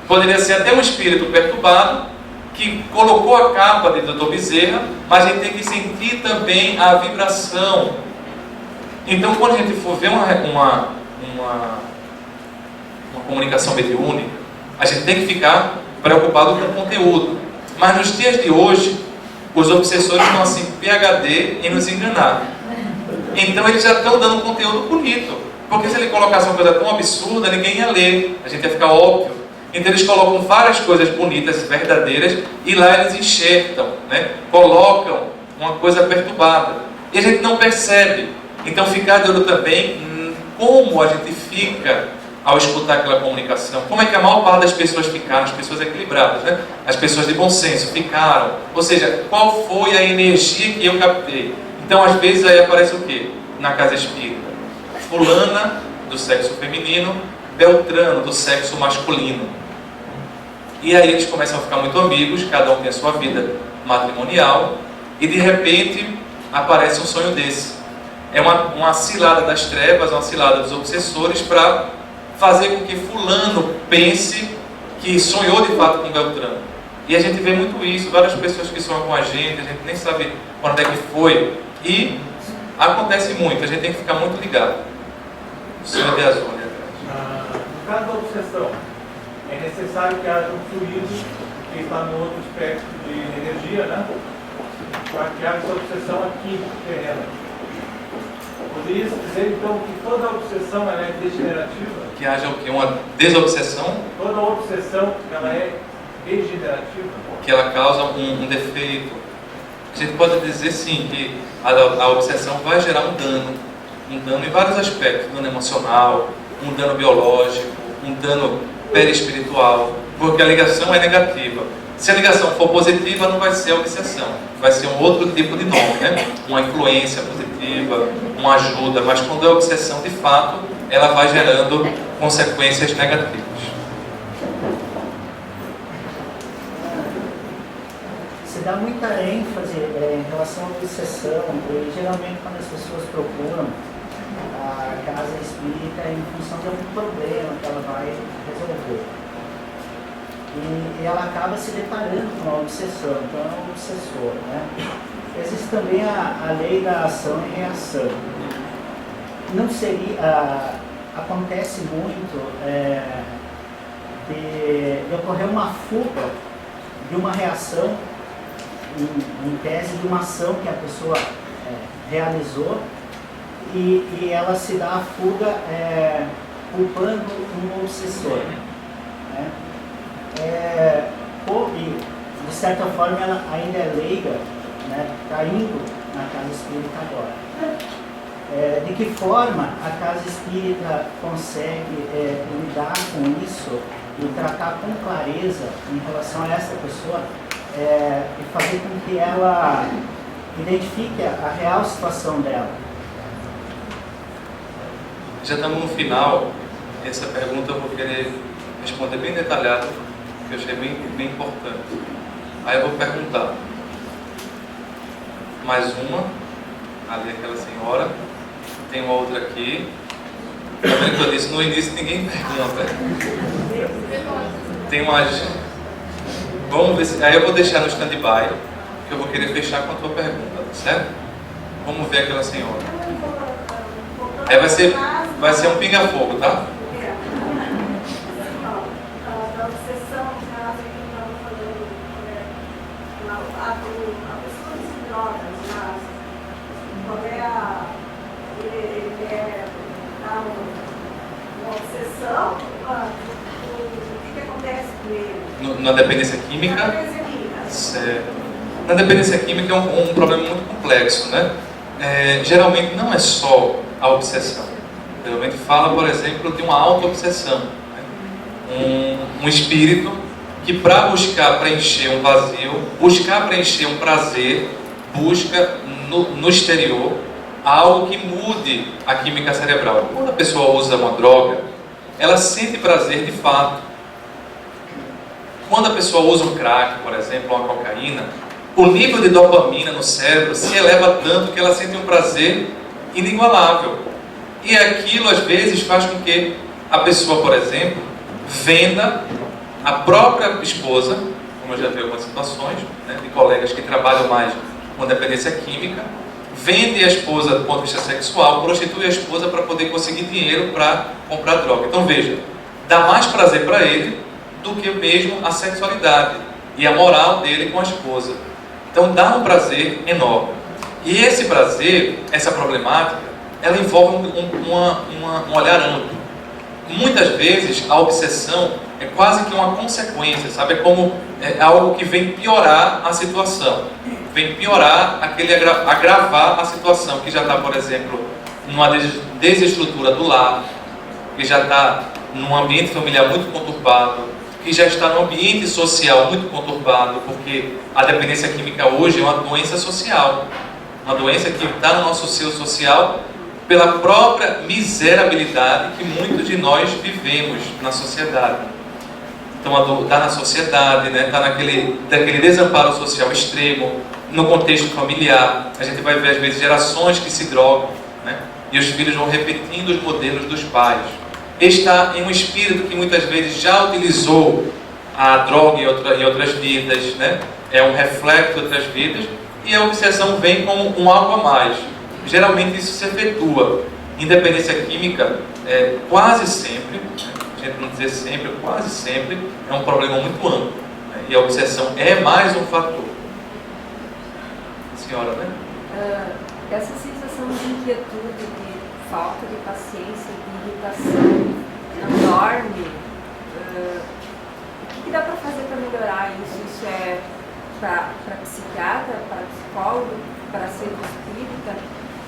Poderia ser até um espírito perturbado que colocou a capa de Dr. Bezerra, mas a gente tem que sentir também a vibração. Então, quando a gente for ver uma comunicação mediúnica, a gente tem que ficar preocupado com o conteúdo. Mas nos dias de hoje, os obsessores estão assim, PhD em nos enganar. Então, eles já estão dando um conteúdo bonito. Porque se ele colocasse uma coisa tão absurda, ninguém ia ler. A gente ia ficar óbvio. Então eles colocam várias coisas bonitas, verdadeiras, e lá eles enxertam, né? Colocam uma coisa perturbada. E a gente não percebe. Então ficar de olho também como a gente fica ao escutar aquela comunicação. Como é que a maior parte das pessoas ficaram, as pessoas equilibradas, né? As pessoas de bom senso ficaram. Ou seja, qual foi a energia que eu captei? Então às vezes aí aparece o quê? Na casa espírita. Fulana, do sexo feminino, Beltrano, do sexo masculino. E aí eles começam a ficar muito amigos, cada um tem a sua vida matrimonial, e de repente aparece um sonho desse. É uma cilada das trevas, uma cilada dos obsessores para fazer com que fulano pense que sonhou de fato com Beltrano. E a gente vê muito isso, várias pessoas que sonham com a gente nem sabe quando é que foi. E acontece muito, a gente tem que ficar muito ligado. O senhor de azul ali atrás. No caso da obsessão, é necessário que haja um fluido que está no outro espectro de energia, né? Para que haja essa obsessão aqui terrena. Seria isso dizer, então, que toda obsessão ela é degenerativa? Que haja o quê? Uma desobsessão? Toda obsessão ela é degenerativa? Que ela causa um defeito. A gente pode dizer sim que a obsessão vai gerar um dano em vários aspectos, um dano emocional, um dano biológico, um dano perispiritual, porque a ligação é negativa. Se a ligação for positiva, não vai ser a obsessão, vai ser um outro tipo de nome, né? Uma influência positiva, uma ajuda, mas quando é obsessão, de fato, ela vai gerando consequências negativas. Se dá muita ênfase em relação à obsessão, e geralmente quando as pessoas procuram a casa espírita é em função de algum problema que ela vai resolver. E ela acaba se deparando com uma obsessão, então é um obsessor, né? Existe também a lei da ação e reação. Não seria, acontece muito de ocorrer uma fuga de uma reação em tese de uma ação que a pessoa realizou e ela se dá a fuga culpando um obsessor, né? E de certa forma ela ainda é leiga, né? Está indo na casa espírita agora. De que forma a casa espírita consegue lidar com isso e tratar com clareza em relação a essa pessoa e fazer com que ela identifique a real situação dela? Já estamos no final. Essa pergunta eu vou querer responder bem detalhado, que eu achei bem importante. Aí eu vou perguntar. Mais uma, ali aquela senhora. Tem uma outra aqui. Tá vendo que eu disse no início, ninguém pergunta. Tem mais. Vamos ver se. Aí eu vou deixar no stand-by, que eu vou querer fechar com a tua pergunta, certo? Vamos ver aquela senhora. Aí vai ser um pinga-fogo, tá? Da obsessão, no caso, que estava falando, a pessoa se droga, no caso, qual é uma obsessão, o que acontece com ele? Na dependência química? Certo. Na dependência química é um problema muito complexo, né? Geralmente não é só a obsessão. Geralmente fala, por exemplo, de uma auto-obsessão, né? Um espírito que, para buscar preencher um vazio, buscar preencher um prazer, busca no exterior algo que mude a química cerebral. Quando a pessoa usa uma droga, ela sente prazer de fato. Quando a pessoa usa um crack, por exemplo, ou uma cocaína, o nível de dopamina no cérebro se eleva tanto que ela sente um prazer inigualável. E aquilo, às vezes, faz com que a pessoa, por exemplo, venda a própria esposa, como eu já vi em algumas situações, né, de colegas que trabalham mais com dependência química, vende a esposa do ponto de vista sexual, prostitui a esposa para poder conseguir dinheiro para comprar droga. Então, veja, dá mais prazer para ele do que mesmo a sexualidade e a moral dele com a esposa. Então dá um prazer enorme. E esse prazer, essa problemática, ela envolve um olhar amplo. Muitas vezes a obsessão é quase que uma consequência, sabe? É como algo que vem piorar a situação. Vem piorar, agravar a situação que já está, por exemplo, numa desestrutura do lar, que já está num ambiente familiar muito conturbado, que já está num ambiente social muito conturbado, porque a dependência química hoje é uma doença social. Uma doença que está no nosso seio social pela própria miserabilidade que muitos de nós vivemos na sociedade. Então, está na sociedade, né? Está naquele desamparo social extremo, no contexto familiar. A gente vai ver, às vezes, gerações que se drogam, né? E os filhos vão repetindo os modelos dos pais. Está em um espírito que muitas vezes já utilizou a droga em outras vidas, né? É um reflexo de outras vidas, e a obsessão vem como um algo a mais. Geralmente isso se efetua. Independência química, quase sempre, né? A gente não dizer sempre, quase sempre, é um problema muito amplo, né? E a obsessão é mais um fator. Senhora, né? Essa sensação de inquietude falta de paciência, de irritação, não dorme. O que dá para fazer para melhorar isso? Isso é para psiquiatra, para psicólogo, para centro espírita?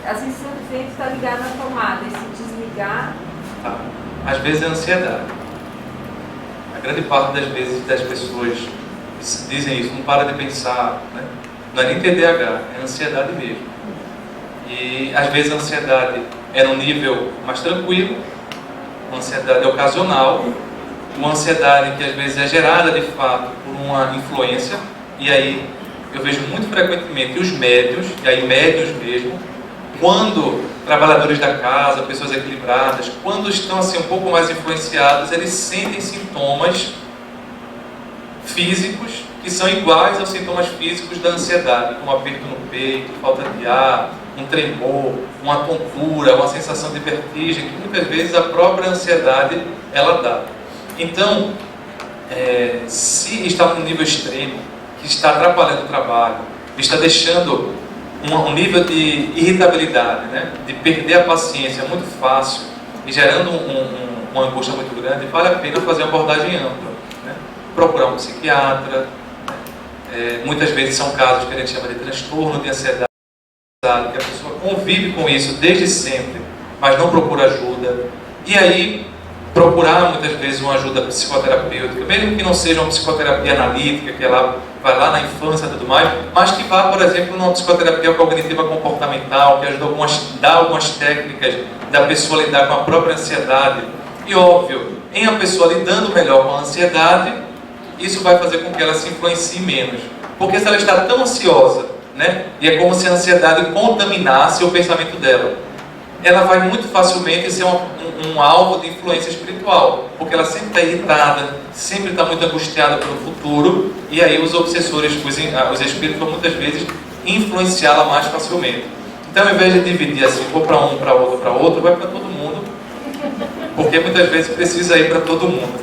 Às vezes o efeito está ligado na tomada, e se desligar... Tá. Às vezes é ansiedade. A grande parte das vezes das pessoas dizem isso, não para de pensar, né? Não é nem TDAH, é ansiedade mesmo. E às vezes a ansiedade é num nível mais tranquilo, uma ansiedade ocasional, uma ansiedade que às vezes é gerada de fato por uma influência, e aí eu vejo muito frequentemente os médios, e aí médios mesmo, quando trabalhadores da casa, pessoas equilibradas, quando estão assim um pouco mais influenciados, eles sentem sintomas físicos que são iguais aos sintomas físicos da ansiedade, como aperto no peito, falta de ar, um tremor, uma tontura, uma sensação de vertigem, que muitas vezes a própria ansiedade ela dá. Então, se está num nível extremo, que está atrapalhando o trabalho, está deixando um nível de irritabilidade, né? De perder a paciência muito fácil e gerando uma angústia muito grande, vale a pena fazer uma abordagem ampla, né? Procurar um psiquiatra. Muitas vezes são casos que a gente chama de transtorno de ansiedade, que a pessoa convive com isso desde sempre, mas não procura ajuda. E aí, procurar muitas vezes uma ajuda psicoterapêutica, mesmo que não seja uma psicoterapia analítica, que ela vai lá na infância e tudo mais, mas que vá, por exemplo, numa psicoterapia cognitiva comportamental, que ajuda dá algumas técnicas da pessoa lidar com a própria ansiedade. E óbvio, em a pessoa lidando melhor com a ansiedade, isso vai fazer com que ela se influencie menos. Porque se ela está tão ansiosa, né, e é como se a ansiedade contaminasse o pensamento dela, ela vai muito facilmente ser um alvo de influência espiritual, porque ela sempre está irritada, sempre está muito angustiada pelo futuro, e aí os obsessores, os espíritos vão muitas vezes influenciá-la mais facilmente. Então, ao invés de dividir assim, vou para um, para outro, vai para todo mundo, porque muitas vezes precisa ir para todo mundo.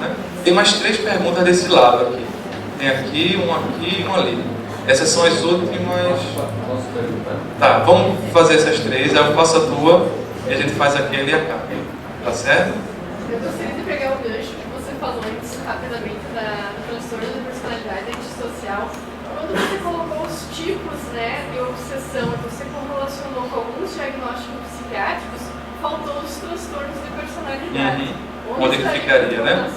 Né? Tem mais 3 perguntas desse lado aqui. Tem aqui e uma ali. Essas são as últimas. Tá, vamos fazer essas 3, aí eu faço a tua e a gente faz aquele e acaba. Tá certo? Eu gostaria de pegar o gancho que você falou antes, rapidamente, do transtorno de personalidade antissocial. Quando você colocou os tipos, né, de obsessão, você correlacionou com alguns diagnósticos psiquiátricos, faltou os transtornos de personalidade. Onde que ficaria, né?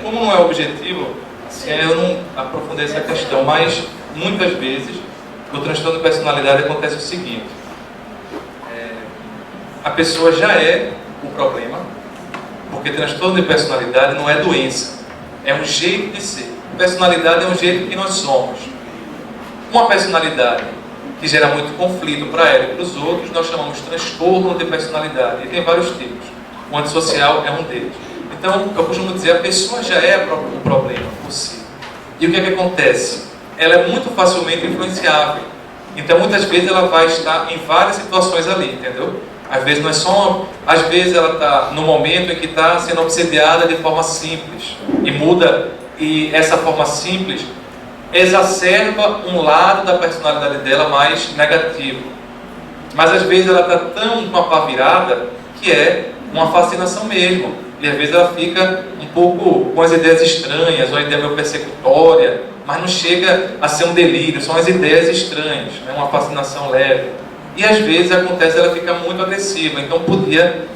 Como não é objetivo, assim, eu não aprofundei essa questão, mas muitas vezes no transtorno de personalidade acontece o seguinte: a pessoa já é o problema, porque transtorno de personalidade não é doença, é um jeito de ser. Personalidade é um jeito que nós somos. Uma personalidade que gera muito conflito para ela e para os outros, nós chamamos transtorno de personalidade, e tem vários tipos. O antissocial é um deles. Então, eu costumo dizer, a pessoa já é um problema por si. E o que é que acontece? Ela é muito facilmente influenciável. Então, muitas vezes ela vai estar em várias situações ali, entendeu? Às vezes não é só... Às vezes ela está no momento em que está sendo obsediada de forma simples. E muda, e essa forma simples exacerba um lado da personalidade dela mais negativo. Mas às vezes ela está tão com a pá virada que é uma fascinação mesmo. E às vezes ela fica um pouco com as ideias estranhas, ou a ideia meio persecutória, mas não chega a ser um delírio, são as ideias estranhas, né? Uma fascinação leve. E às vezes acontece, ela fica muito agressiva, então podia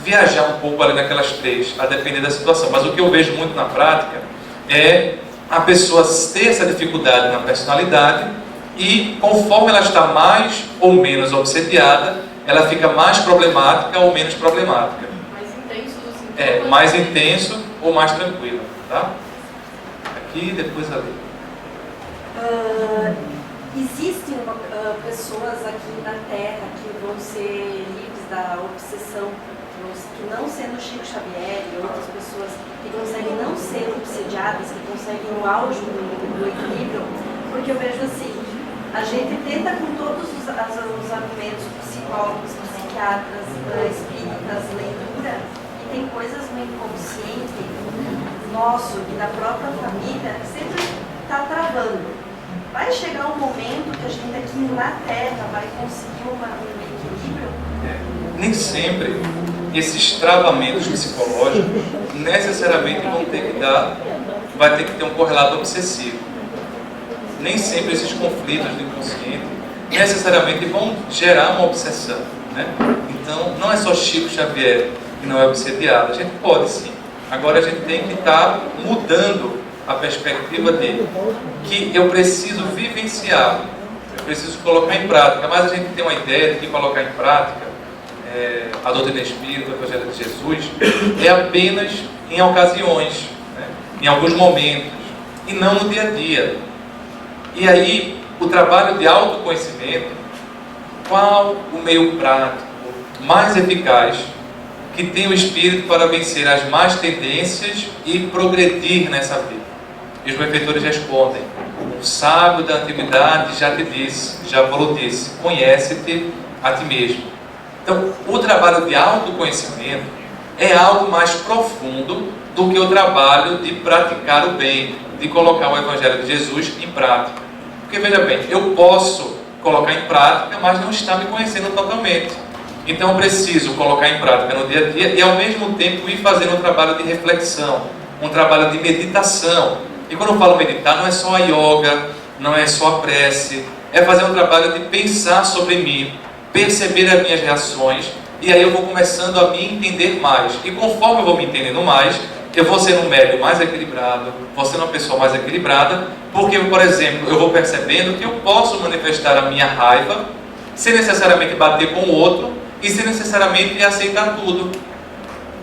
viajar um pouco ali naquelas 3, a depender da situação. Mas o que eu vejo muito na prática é a pessoa ter essa dificuldade na personalidade e conforme ela está mais ou menos obsediada, ela fica mais problemática ou menos problemática. Mais intenso do sintoma? Mais intenso ou mais tranquilo, tá? Aqui e depois ali. Existem pessoas aqui na Terra que vão ser livres da obsessão, que não sendo Chico Xavier e outras pessoas que conseguem não ser obsediadas, que conseguem o auge do equilíbrio, porque eu vejo assim, a gente tenta com todos os argumentos psicólogos, psiquiatras, espíritas, leitura, e tem coisas no inconsciente nosso e da própria família que sempre está travando. Vai chegar um momento que a gente aqui na Terra vai conseguir um equilíbrio nem sempre esses travamentos psicológicos necessariamente vai ter que ter um correlato obsessivo. Nem sempre esses conflitos do inconsciente necessariamente vão gerar uma obsessão, né? Então, não é só Chico Xavier que não é obsediado, a gente pode sim. Agora a gente tem que estar mudando a perspectiva de que eu preciso vivenciar, eu preciso colocar em prática, mas a gente tem uma ideia de que colocar em prática a doutrina espírita, o Evangelho de Jesus, é apenas em ocasiões, né? Em alguns momentos, e não no dia a dia. E aí, o trabalho de autoconhecimento, qual o meio prático mais eficaz que tem o espírito para vencer as más tendências e progredir nessa vida? E os benfeitores respondem: o sábio da antiguidade já te disse, já vos disse, conhece-te a ti mesmo. Então, o trabalho de autoconhecimento é algo mais profundo do que o trabalho de praticar o bem, de colocar o Evangelho de Jesus em prática. Porque, veja bem, eu posso colocar em prática, mas não estar me conhecendo totalmente. Então, eu preciso colocar em prática no dia a dia e, ao mesmo tempo, ir fazendo um trabalho de reflexão, um trabalho de meditação. E quando eu falo meditar, não é só a yoga, não é só a prece, é fazer um trabalho de pensar sobre mim, perceber as minhas reações, e aí eu vou começando a me entender mais. E conforme eu vou me entendendo mais, eu vou sendo um médium mais equilibrado, vou sendo uma pessoa mais equilibrada, porque, por exemplo, eu vou percebendo que eu posso manifestar a minha raiva sem necessariamente bater com o outro e sem necessariamente aceitar tudo.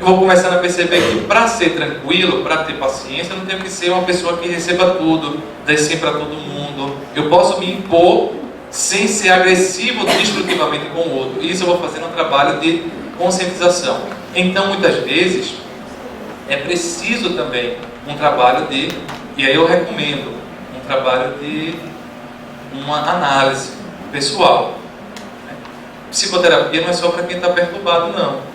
Eu vou começando a perceber que, para ser tranquilo, para ter paciência, eu não tenho que ser uma pessoa que receba tudo, dê sempre para todo mundo. Eu posso me impor sem ser agressivo destrutivamente com o outro. Isso eu vou fazendo um trabalho de conscientização. Então, muitas vezes, é preciso também um trabalho de, e aí eu recomendo, um trabalho de uma análise pessoal. Psicoterapia não é só para quem está perturbado, não.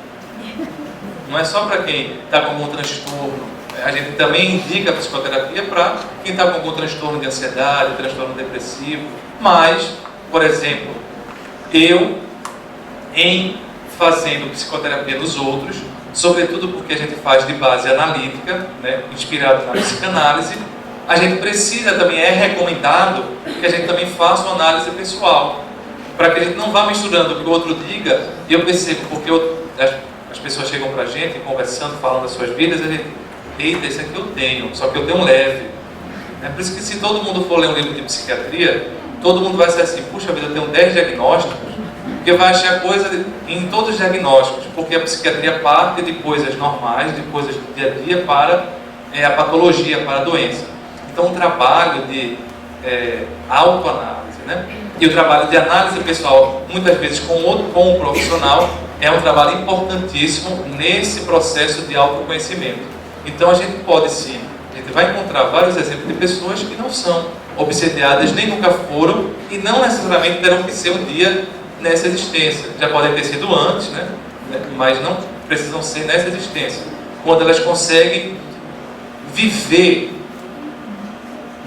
Não é só para quem está com algum transtorno. A gente também indica a psicoterapia para quem está com algum transtorno de ansiedade, transtorno depressivo. Mas, por exemplo, eu, em fazendo psicoterapia dos outros, sobretudo porque a gente faz de base analítica, né, inspirado na psicanálise, a gente precisa também, é recomendado que a gente também faça uma análise pessoal, para que a gente não vá misturando o que o outro diga. E eu percebo, porque as pessoas chegam para a gente, conversando, falando das suas vidas, a gente, eita, esse aqui eu tenho, só que eu tenho um leve. É por isso que, se todo mundo for ler um livro de psiquiatria, todo mundo vai ser assim: puxa vida, eu tenho 10 diagnósticos, porque vai achar coisa em todos os diagnósticos, porque a psiquiatria parte de coisas normais, de coisas do dia a dia, para a patologia, para a doença. Então, um trabalho de autoanálise, né? E o trabalho de análise pessoal, muitas vezes com um profissional, é um trabalho importantíssimo nesse processo de autoconhecimento. Então, a gente pode sim, a gente vai encontrar vários exemplos de pessoas que não são obsediadas, nem nunca foram, e não necessariamente terão que ser um dia nessa existência. Já podem ter sido antes, né? Mas não precisam ser nessa existência. Quando elas conseguem viver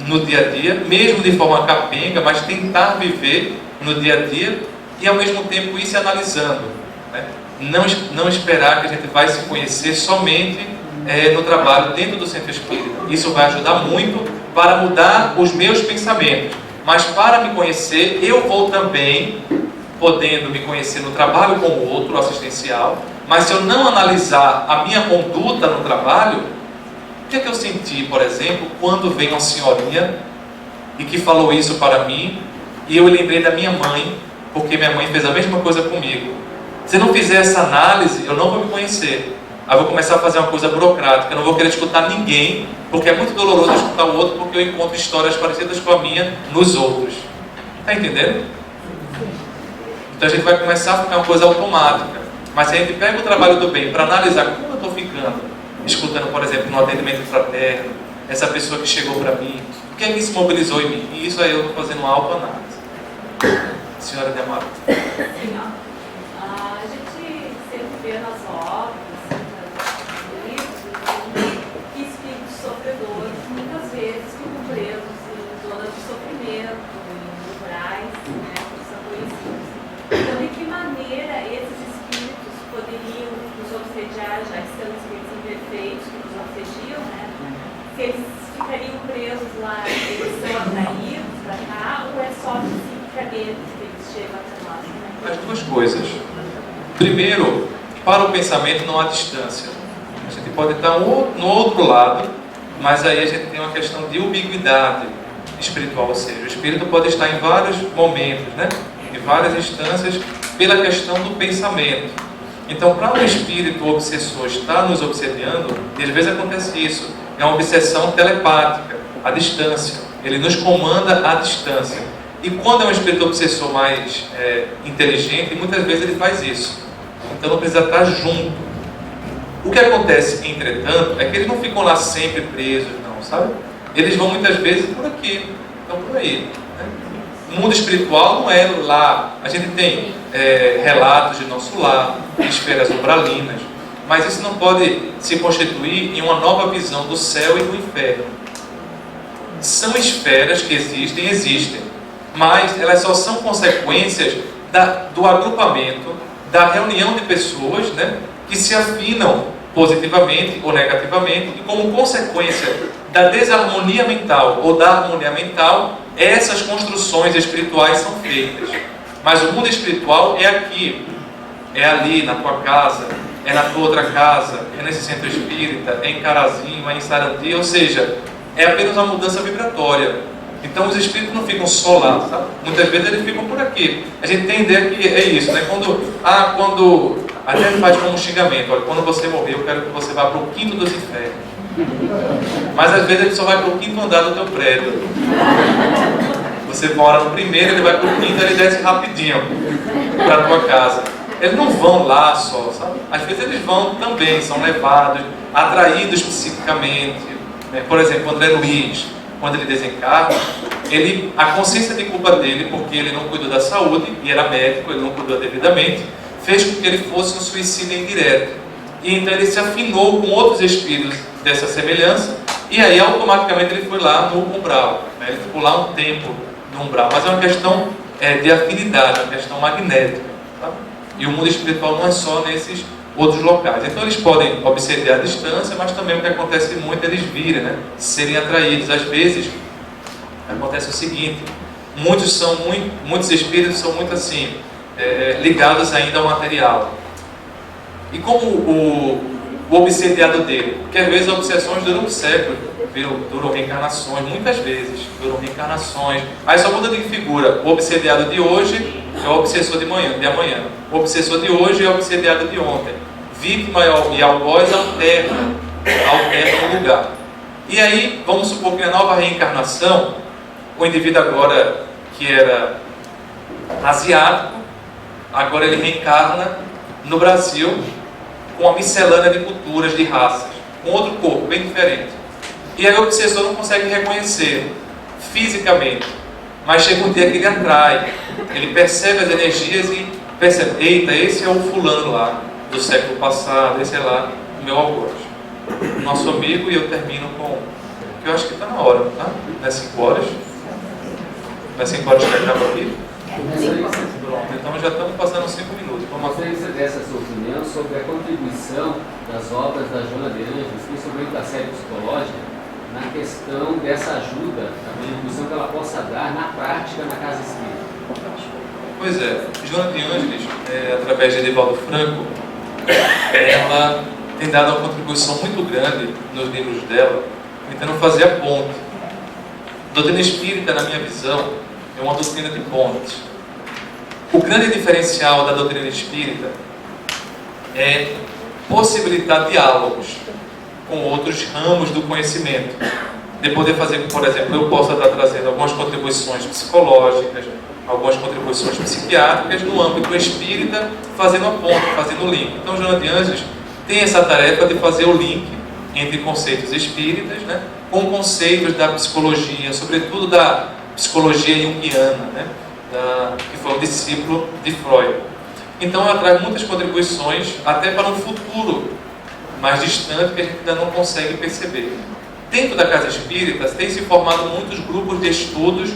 no dia a dia, mesmo de forma capenga, mas tentar viver no dia a dia e, ao mesmo tempo, ir se analisando, né? Não esperar que a gente vai se conhecer somente no trabalho dentro do centro espírita. Isso vai ajudar muito para mudar os meus pensamentos. Mas, para me conhecer, eu vou também podendo me conhecer no trabalho com o outro, assistencial. Mas, se eu não analisar a minha conduta no trabalho, o que é que eu senti, por exemplo, quando veio uma senhorinha e que falou isso para mim, e eu lembrei da minha mãe, porque minha mãe fez a mesma coisa comigo. Se eu não fizer essa análise, eu não vou me conhecer. Aí eu vou começar a fazer uma coisa burocrática, eu não vou querer escutar ninguém, porque é muito doloroso escutar o outro, porque eu encontro histórias parecidas com a minha nos outros. Está entendendo? Então a gente vai começar a ficar uma coisa automática. Mas se a gente pega o trabalho do bem para analisar como eu estou ficando, escutando, por exemplo, no atendimento fraterno, essa pessoa que chegou para mim, o que é que se mobilizou em mim? E isso aí eu estou fazendo uma autoanálise. Senhora de Amaro. A gente sempre vê nas obras, nos livros, que espíritos sofredores muitas vezes ficam presos em zonas de sofrimento, em umbrais, né, que são conhecidos. Então, de que maneira esses espíritos lá, eles são atraídos para cá, ou é só psíquica deles que eles chegam até nós? As duas coisas. Primeiro, para o pensamento não há distância. A gente pode estar no outro lado, mas aí a gente tem uma questão de ubiquidade espiritual, ou seja, o espírito pode estar em vários momentos, né? Em várias instâncias, pela questão do pensamento. Então, para o espírito obsessor estar nos obsediando, às vezes acontece isso. É uma obsessão telepática, à distância. Ele nos comanda à distância. E quando é um espírito obsessor mais inteligente, muitas vezes ele faz isso. Então não precisa estar junto. O que acontece, entretanto, é que eles não ficam lá sempre presos, não, sabe? Eles vão muitas vezes por aqui, então por aí. Né? O mundo espiritual não é lá. A gente tem relatos de nosso lar, de esferas umbralinas, mas isso não pode se constituir em uma nova visão do céu e do inferno. São esferas que existem, mas elas só são consequências do agrupamento, da reunião de pessoas, né, que se afinam positivamente ou negativamente, e como consequência da desarmonia mental ou da harmonia mental, essas construções espirituais são feitas. Mas o mundo espiritual é aqui, é ali, na tua casa, é na tua outra casa, é nesse centro espírita, é em Carazinho, é em Sarandi, ou seja, é apenas uma mudança vibratória. Então os espíritos não ficam só lá, sabe? Muitas vezes eles ficam por aqui. A gente tem ideia que é isso, né? Quando até faz como um xingamento, olha, quando você morrer eu quero que você vá para o quinto dos infernos. Mas às vezes ele só vai para o quinto andar do teu prédio. Você mora no primeiro, ele vai para o quinto, ele desce rapidinho para a tua casa. Eles não vão lá só, sabe? Às vezes eles vão também, são levados, atraídos psiquicamente. Por exemplo, André Luiz, quando ele desencarna, a consciência de culpa dele, porque ele não cuidou da saúde, e era médico, ele não cuidou devidamente, fez com que ele fosse um suicídio indireto. E então ele se afinou com outros espíritos dessa semelhança, e aí automaticamente ele foi lá no umbral. Ele ficou lá um tempo no umbral. Mas é uma questão de afinidade, uma questão magnética. Tá? E o mundo espiritual não é só nesses outros locais. Então eles podem obsediar a distância, mas também o que acontece muito é eles virem, né? Serem atraídos. Às vezes acontece o seguinte: muitos espíritos são muito assim, ligados ainda ao material. E como o obsediado dele, porque às vezes as obsessões duram um século, duram reencarnações, muitas vezes duram reencarnações. Aí só muda de figura. O obsediado de hoje é o obsessor de amanhã. O obsessor de hoje é o obsediado de ontem. Vítima e algoz alternam o lugar. E aí, vamos supor que na nova reencarnação, o indivíduo agora que era asiático, agora ele reencarna no Brasil com uma miscelânea de culturas, de raças, com outro corpo bem diferente. E aí o obsessor não consegue reconhecer fisicamente, mas chega um dia que ele atrai, ele percebe as energias e percebe: eita, esse é o fulano lá do século passado, esse é lá o meu algoz, nosso amigo. E eu termino com, que eu acho que está na hora, tá? Não é 5 horas? Não é 5 horas que acaba aqui? Então já estamos passando 5 minutos. Eu gostaria que você desse a sua opinião sobre a contribuição das obras da Joana de Ângeles, principalmente da série psicológica, na questão dessa ajuda, a contribuição que ela possa dar na prática na casa espírita. Pois é, Joana de Ângeles, através de Edivaldo Franco, ela tem dado uma contribuição muito grande nos livros dela, tentando fazer a ponte. A doutrina espírita, na minha visão, é uma doutrina de ponte. O grande diferencial da doutrina espírita é possibilitar diálogos com outros ramos do conhecimento. De poder fazer, por exemplo, eu possa estar trazendo algumas contribuições psicológicas, algumas contribuições psiquiátricas no âmbito espírita, fazendo a ponte, fazendo o link. Então, Joana de Ângeles tem essa tarefa de fazer o link entre conceitos espíritas, né, com conceitos da psicologia, sobretudo da psicologia junguiana, né, que foi um discípulo de Freud. Então ela traz muitas contribuições até para um futuro mais distante que a gente ainda não consegue perceber. Dentro da Casa Espírita tem se formado muitos grupos de estudos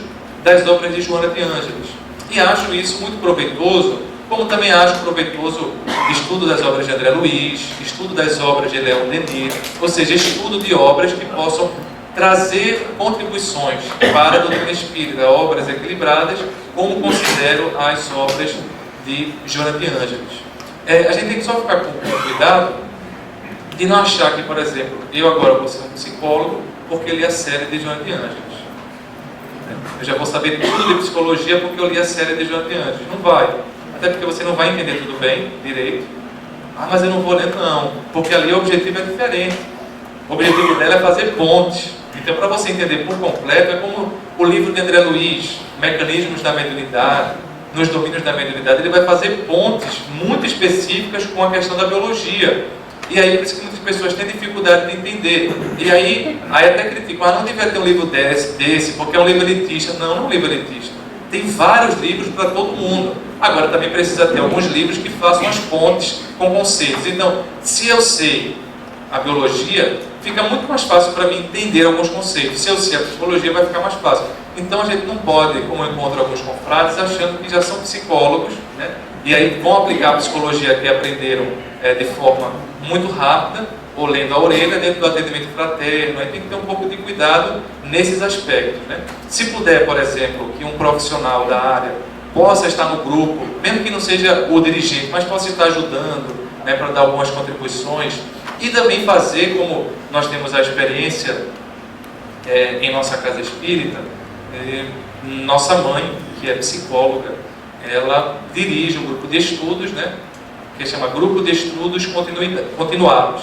das obras de Joana de Ângeles. E acho isso muito proveitoso, como também acho proveitoso estudo das obras de André Luiz, estudo das obras de Leon Denis, ou seja, estudo de obras que possam trazer contribuições para a doutrina espírita, obras equilibradas, como considero as obras de Joana de Ângelis. A gente tem que só ficar com cuidado de não achar que, por exemplo, eu agora vou ser um psicólogo porque eu li a série de Joana de Ângelis. Eu já vou saber tudo de psicologia porque eu li a série de Joana de Ângelis. Não vai. Até porque você não vai entender tudo bem, direito. Mas eu não vou ler não, porque ali o objetivo é diferente. O objetivo dela é fazer pontes. Então, para você entender por completo, é como o livro de André Luiz, Mecanismos da Mediunidade, nos domínios da mediunidade, ele vai fazer pontes muito específicas com a questão da biologia. E aí, por isso que muitas pessoas têm dificuldade de entender. E aí até criticam, não devia ter um livro desse, porque é um livro elitista. Não, não é um livro elitista. Tem vários livros para todo mundo. Agora, também precisa ter alguns livros que façam as pontes com conceitos. Então, se eu sei a biologia, fica muito mais fácil para mim entender alguns conceitos. Se eu sei a psicologia, vai ficar mais fácil. Então, a gente não pode, como eu encontro alguns confrades, achando que já são psicólogos, né? E aí vão aplicar a psicologia que aprenderam de forma muito rápida, ou lendo a orelha, dentro do atendimento fraterno. Aí tem que ter um pouco de cuidado nesses aspectos, né? Se puder, por exemplo, que um profissional da área possa estar no grupo, mesmo que não seja o dirigente, mas possa estar ajudando, né, para dar algumas contribuições, e também fazer, como nós temos a experiência em nossa casa espírita, nossa mãe, que é psicóloga, ela dirige um grupo de estudos, né, que chama Grupo de Estudos Continuados.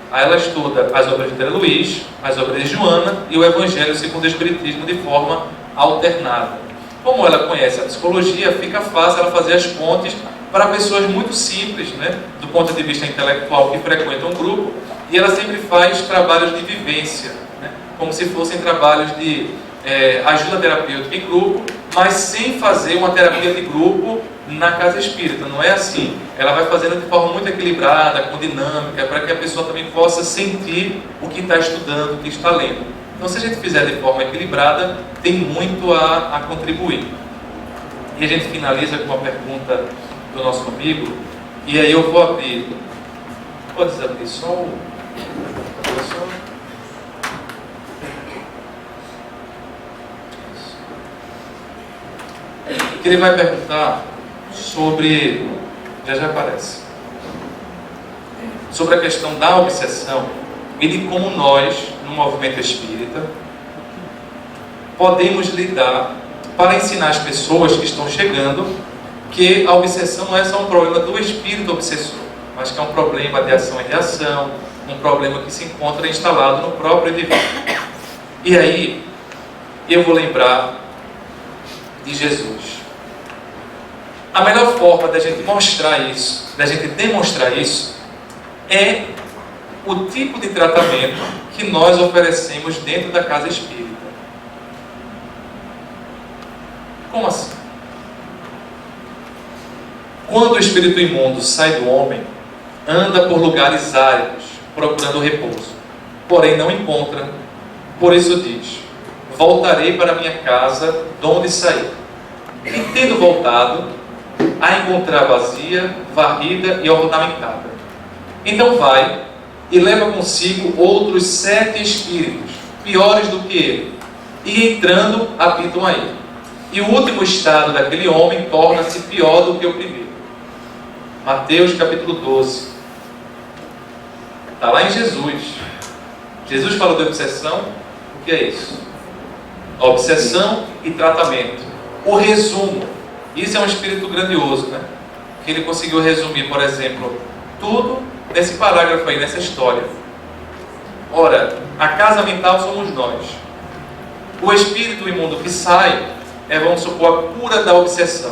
Aí ela estuda as obras de André Luiz, as obras de Joana e o Evangelho segundo o Espiritismo de forma alternada. Como ela conhece a psicologia, fica fácil ela fazer as pontes para pessoas muito simples, né, do ponto de vista intelectual, que frequentam o grupo, e ela sempre faz trabalhos de vivência, né, como se fossem trabalhos de ajuda terapêutica em grupo, mas sem fazer uma terapia de grupo na casa espírita. Não é assim. Ela vai fazendo de forma muito equilibrada, com dinâmica, para que a pessoa também possa sentir o que está estudando, o que está lendo. Então, se a gente fizer de forma equilibrada, tem muito a contribuir. E a gente finaliza com uma pergunta do nosso amigo, e aí eu vou abrir. Pode abrir só o... Que ele vai perguntar sobre, já aparece, sobre a questão da obsessão e de como nós, no movimento espírita, podemos lidar para ensinar as pessoas que estão chegando que a obsessão não é só um problema do espírito obsessor, mas que é um problema de ação e reação, um problema que se encontra instalado no próprio indivíduo. E aí, eu vou lembrar de Jesus. A melhor forma da gente mostrar isso, da gente demonstrar isso, é o tipo de tratamento que nós oferecemos dentro da casa espírita. Como assim? Quando o espírito imundo sai do homem, anda por lugares áridos, procurando repouso, porém não encontra. Por isso diz: voltarei para minha casa, de onde saí. E tendo voltado, a encontrar vazia, varrida e ornamentada. Então vai e leva consigo outros 7 espíritos, piores do que ele, e entrando, habitam a ele. E o último estado daquele homem torna-se pior do que o primeiro. Mateus capítulo 12. Está lá em Jesus. Jesus falou de obsessão. O que é isso? Obsessão e tratamento. O resumo. Isso é um espírito grandioso, né? Que ele conseguiu resumir, por exemplo, tudo nesse parágrafo aí, nessa história. Ora, a casa mental somos nós. O espírito imundo que sai vamos supor, a cura da obsessão.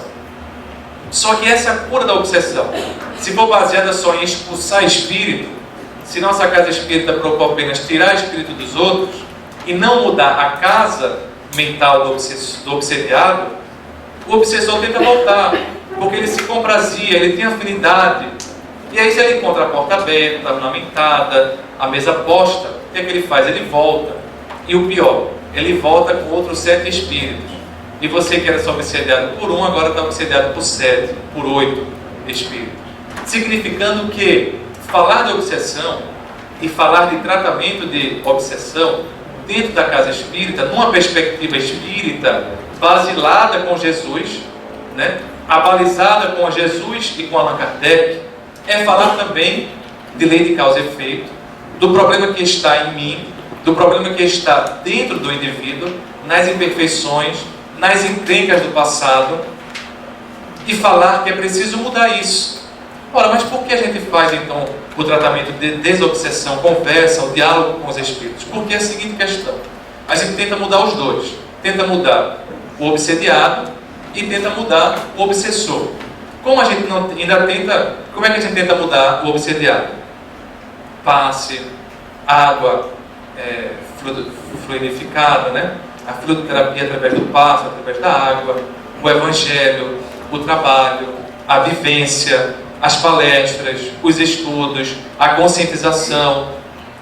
Só que essa cura da obsessão, se for baseada só em expulsar espírito, se nossa casa espírita propõe apenas tirar espírito dos outros e não mudar a casa mental do obsediado, o obsessor tenta voltar, porque ele se comprazia, ele tem afinidade. E aí, se ele encontra a porta aberta, ornamentada, a mesa posta, o que é que ele faz? Ele volta. E o pior, ele volta com outros 7 espíritos. E você que era só obsediado por um, agora está obsediado por 7, por 8 espíritos. Significando que falar de obsessão e falar de tratamento de obsessão dentro da casa espírita, numa perspectiva espírita, basilada com Jesus, né? Abalizada com Jesus e com Allan Kardec, é falar também de lei de causa e efeito, do problema que está em mim, do problema que está dentro do indivíduo, nas imperfeições, nas encrencas do passado, e falar que é preciso mudar isso. Ora, mas por que a gente faz então o tratamento de desobsessão, conversa, o diálogo com os espíritos? Porque é a seguinte questão: a gente tenta mudar os dois, tenta mudar o obsediado e tenta mudar o obsessor. Como a gente não ainda tenta, como é que a gente tenta mudar o obsediado? Passe, água fluidificada, né? A fluidoterapia através do passe, através da água, o evangelho, o trabalho, a vivência, as palestras, os estudos, a conscientização.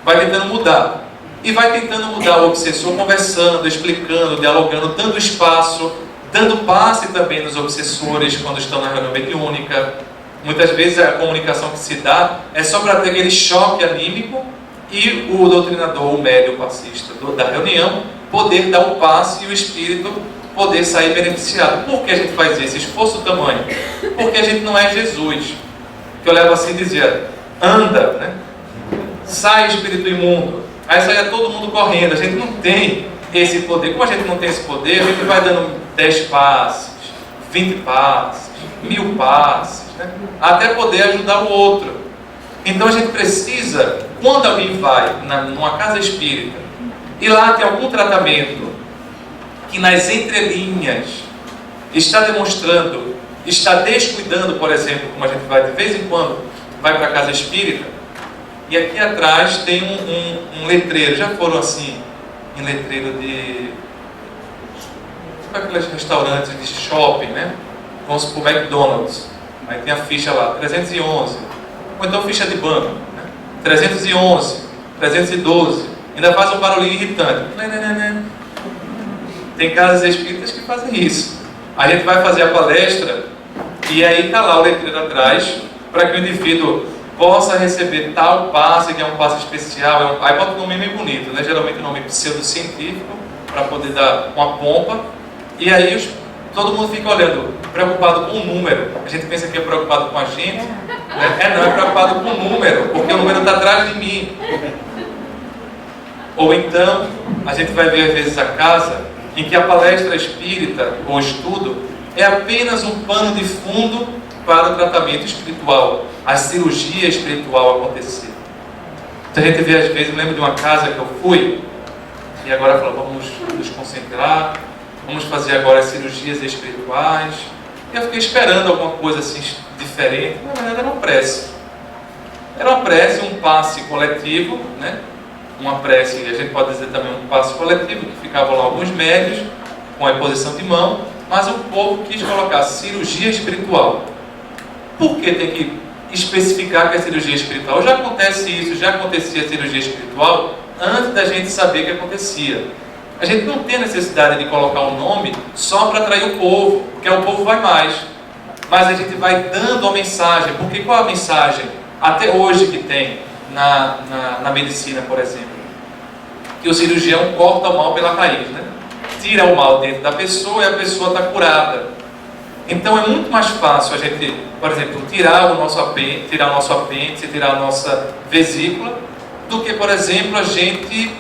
Vai tentando mudar. E vai tentando mudar o obsessor conversando, explicando, dialogando, dando espaço, dando passe também nos obsessores quando estão na reunião mediúnica. Muitas vezes a comunicação que se dá é só para ter aquele choque anímico e o doutrinador, o médium, o passista da reunião, poder dar um passe e o espírito poder sair beneficiado. Por que a gente faz esse esforço tamanho? Porque a gente não é Jesus, que eu levo assim dizia, anda, né? Sai espírito imundo. Aí saia todo mundo correndo. A gente não tem esse poder. Como a gente não tem esse poder, a gente vai dando 10 passes, 20 passes, 1000 passes, né? Até poder ajudar o outro. Então a gente precisa, quando alguém vai numa casa espírita e lá tem algum tratamento que nas entrelinhas está demonstrando, está descuidando, por exemplo, como a gente vai de vez em quando, vai para a casa espírita, e aqui atrás tem um letreiro, já foram assim, em letreiro de aqueles restaurantes de shopping, né? Vamos para o McDonald's, aí tem a ficha lá, 311, ou então ficha de banco, né? 311, 312, ainda faz um barulhinho irritante. Tem casas espíritas que fazem isso. A gente vai fazer a palestra e aí está lá o letreiro atrás para que o indivíduo possa receber tal passe, que é um passe especial. Aí bota um nome meio bonito, né? Geralmente um nome pseudocientífico, para poder dar uma pompa. E aí todo mundo fica olhando, preocupado com o número. A gente pensa que é preocupado com a gente, né? Não, é preocupado com o número, porque o número está atrás de mim. Ou então, a gente vai ver às vezes a casa em que a palestra espírita ou estudo é apenas um pano de fundo para o tratamento espiritual, a cirurgia espiritual acontecer. Então a gente vê às vezes, eu lembro de uma casa que eu fui, e agora falou, vamos nos concentrar, vamos fazer agora as cirurgias espirituais, e eu fiquei esperando alguma coisa assim diferente. Na verdade era uma prece. Era uma prece, um passe coletivo, né? Uma prece, a gente pode dizer também um passe coletivo, que ficavam lá alguns médios, com a imposição de mão, mas o povo quis colocar cirurgia espiritual. Por que tem que especificar que é cirurgia espiritual? Já acontece isso, já acontecia cirurgia espiritual antes da gente saber que acontecia. A gente não tem necessidade de colocar um nome só para atrair o povo, porque o povo vai mais. Mas a gente vai dando a mensagem, porque qual a mensagem até hoje que tem na medicina, por exemplo? Que o cirurgião corta o mal pela raiz, né? Tira o mal dentro da pessoa e a pessoa está curada. Então é muito mais fácil a gente, por exemplo, tirar o nosso apêndice, tirar a nossa vesícula, do que, por exemplo, a gente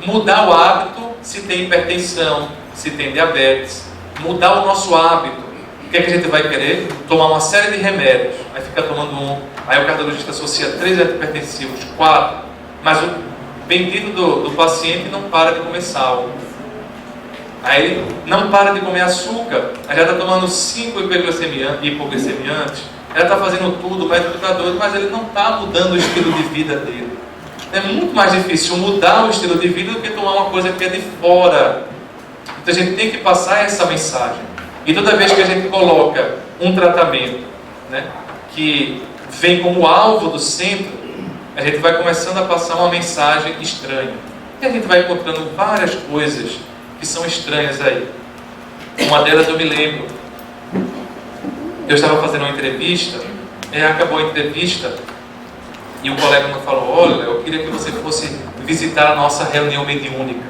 mudar o hábito se tem hipertensão, se tem diabetes, mudar o nosso hábito. O que é que a gente vai querer? Tomar uma série de remédios, aí fica tomando um, aí o cardiologista associa 3 antihipertensivos, 4, mas o bendito do paciente não para de comer sal. Aí não para de comer açúcar, aí já está tomando 5 hipoglicemiantes, já está fazendo tudo, o médico está doido, mas ele não está mudando o estilo de vida dele. É muito mais difícil mudar o estilo de vida do que tomar uma coisa que é de fora. Então a gente tem que passar essa mensagem. E toda vez que a gente coloca um tratamento, né, que vem como alvo do centro, a gente vai começando a passar uma mensagem estranha. E a gente vai encontrando várias coisas que são estranhas aí. Uma delas eu me lembro. Eu estava fazendo uma entrevista, acabou a entrevista, E o colega me falou, olha, eu queria que você fosse visitar a nossa reunião mediúnica.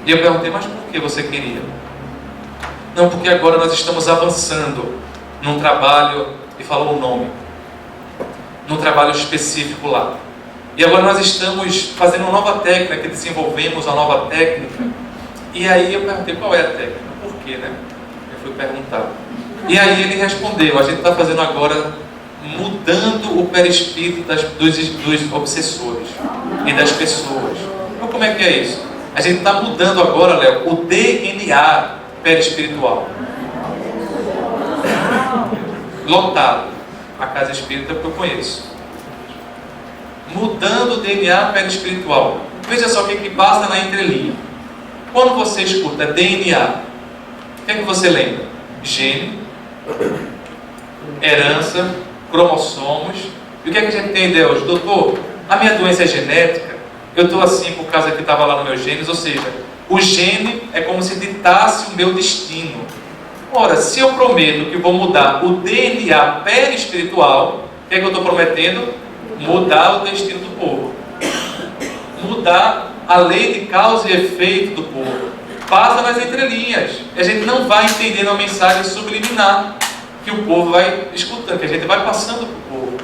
E eu perguntei, mas por que você queria? Não, porque agora nós estamos avançando num trabalho, e falou o nome, num trabalho específico lá. E agora nós estamos fazendo uma nova técnica, que desenvolvemos uma nova técnica. E aí eu perguntei, qual é a técnica? Por quê, né? Eu fui perguntar. E aí ele respondeu, a gente está fazendo agora, mudando o perispírito dos obsessores e das pessoas. Então como é que é isso? A gente está mudando agora, Léo, o DNA perispiritual. Lotado. A casa espírita que eu conheço. Mudando o DNA perispiritual. Veja só o que passa na entrelinha. Quando você escuta DNA, o que é que você lembra? Gene, herança, cromossomos. E o que é que a gente tem ideia hoje? Doutor, a minha doença é genética, eu estou assim por causa que estava lá no meu genes, ou seja, o gene é como se ditasse o meu destino. Ora, se eu prometo que vou mudar o DNA perispiritual, o que é que eu estou prometendo? Mudar o destino do povo. Mudar a lei de causa e efeito do povo. Passa nas entrelinhas. A gente não vai entendendo a mensagem subliminar que o povo vai escutando, que a gente vai passando para o povo.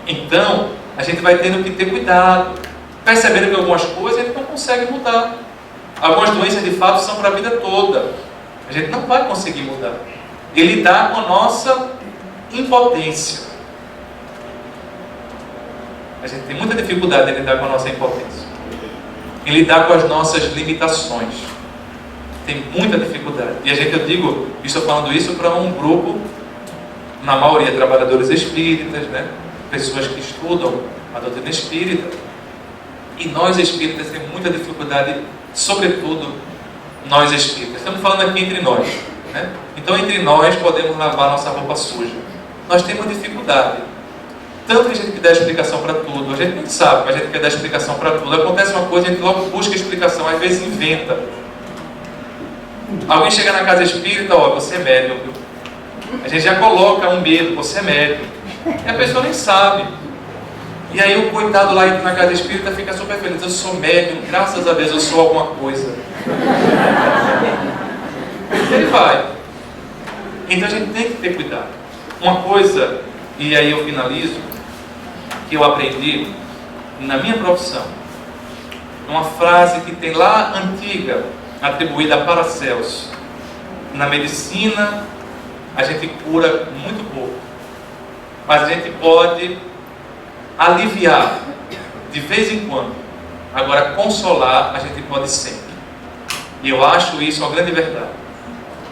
Então, a gente vai tendo que ter cuidado. Percebendo que algumas coisas a gente não consegue mudar. Algumas doenças de fato são para a vida toda. A gente não vai conseguir mudar. E lidar com a nossa impotência. A gente tem muita dificuldade em lidar com a nossa impotência. Em lidar com as nossas limitações. Tem muita dificuldade. E a gente, eu digo, estou falando isso para um grupo, na maioria trabalhadores espíritas, né? Pessoas que estudam a doutrina espírita. E nós espíritas temos muita dificuldade, sobretudo nós espíritas. Estamos falando aqui entre nós, né? Então entre nós podemos lavar nossa roupa suja. Nós temos dificuldade. Tanto que a gente quer dar explicação para tudo. A gente não sabe, mas a gente quer dar explicação para tudo. Acontece uma coisa, a gente logo busca explicação, às vezes inventa. Alguém chega na casa espírita, ó, você é médium, viu? A gente já coloca um medo, você é médium. E a pessoa nem sabe. E aí o coitado lá na casa espírita fica super feliz. Eu sou médium, graças a Deus eu sou alguma coisa. Ele vai. Então a gente tem que ter cuidado. Uma coisa, e aí eu finalizo, que eu aprendi na minha profissão. Uma frase que tem lá antiga, atribuída a Paracelso. Na medicina, a gente cura muito pouco. Mas a gente pode aliviar de vez em quando. Agora, consolar, a gente pode sempre. E eu acho isso uma grande verdade.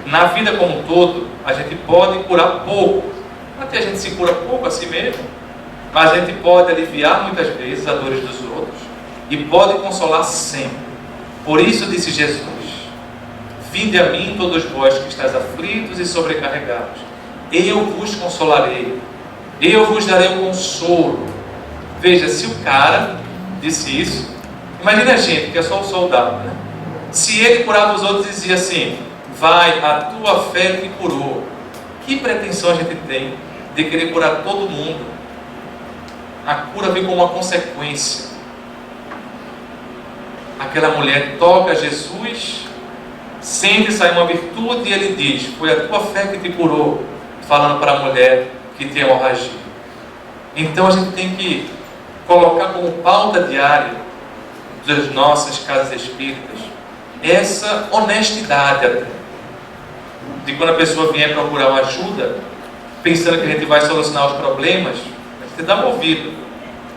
Na vida como um todo, a gente pode curar pouco. Até a gente se cura pouco a si mesmo. Mas a gente pode aliviar muitas vezes as dores dos outros. E pode consolar sempre. Por isso disse Jesus: vinde a mim todos vós que estáis aflitos e sobrecarregados. Eu vos consolarei. Eu vos darei um consolo. Veja, se o cara disse isso, imagina a gente que é só o soldado, né? Se ele curava os outros e dizia assim: vai, a tua fé te curou. Que pretensão a gente tem de querer curar todo mundo? A cura vem como uma consequência. Aquela mulher toca Jesus, sente sair uma virtude e ele diz: foi a tua fé que te curou, falando para a mulher que tem hemorragia. Então a gente tem que colocar como pauta diária das nossas casas espíritas essa honestidade até, de quando a pessoa vier procurar uma ajuda, pensando que a gente vai solucionar os problemas, a gente dá o ouvido,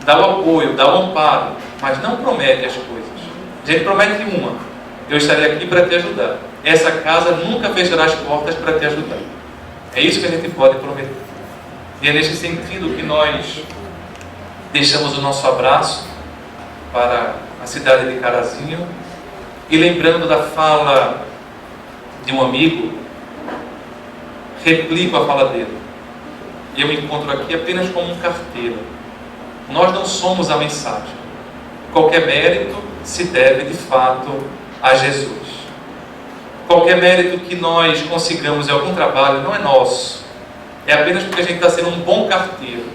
dá o apoio, dá o amparo, mas não promete as coisas. A gente promete uma: eu estarei aqui para te ajudar. Essa casa nunca fechará as portas para te ajudar. É isso que a gente pode prometer. E é nesse sentido que nós deixamos o nosso abraço para a cidade de Carazinho. E lembrando da fala de um amigo, replico a fala dele. Eu me encontro aqui apenas como um carteiro. Nós não somos a mensagem. Qualquer mérito se deve de fato a Jesus. Qualquer mérito que nós consigamos em algum trabalho não é nosso. É apenas porque a gente está sendo um bom carteiro.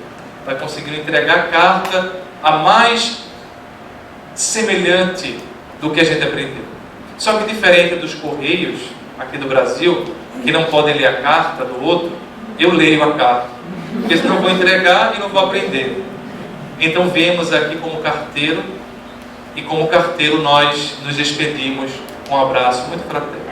Vai conseguir entregar a carta a mais semelhante do que a gente aprendeu. Só que diferente dos Correios aqui do Brasil, que não podem ler a carta do outro, eu leio a carta, porque senão eu vou entregar e não vou aprender. Então viemos aqui como carteiro, e como carteiro nós nos despedimos com um abraço muito fraterno.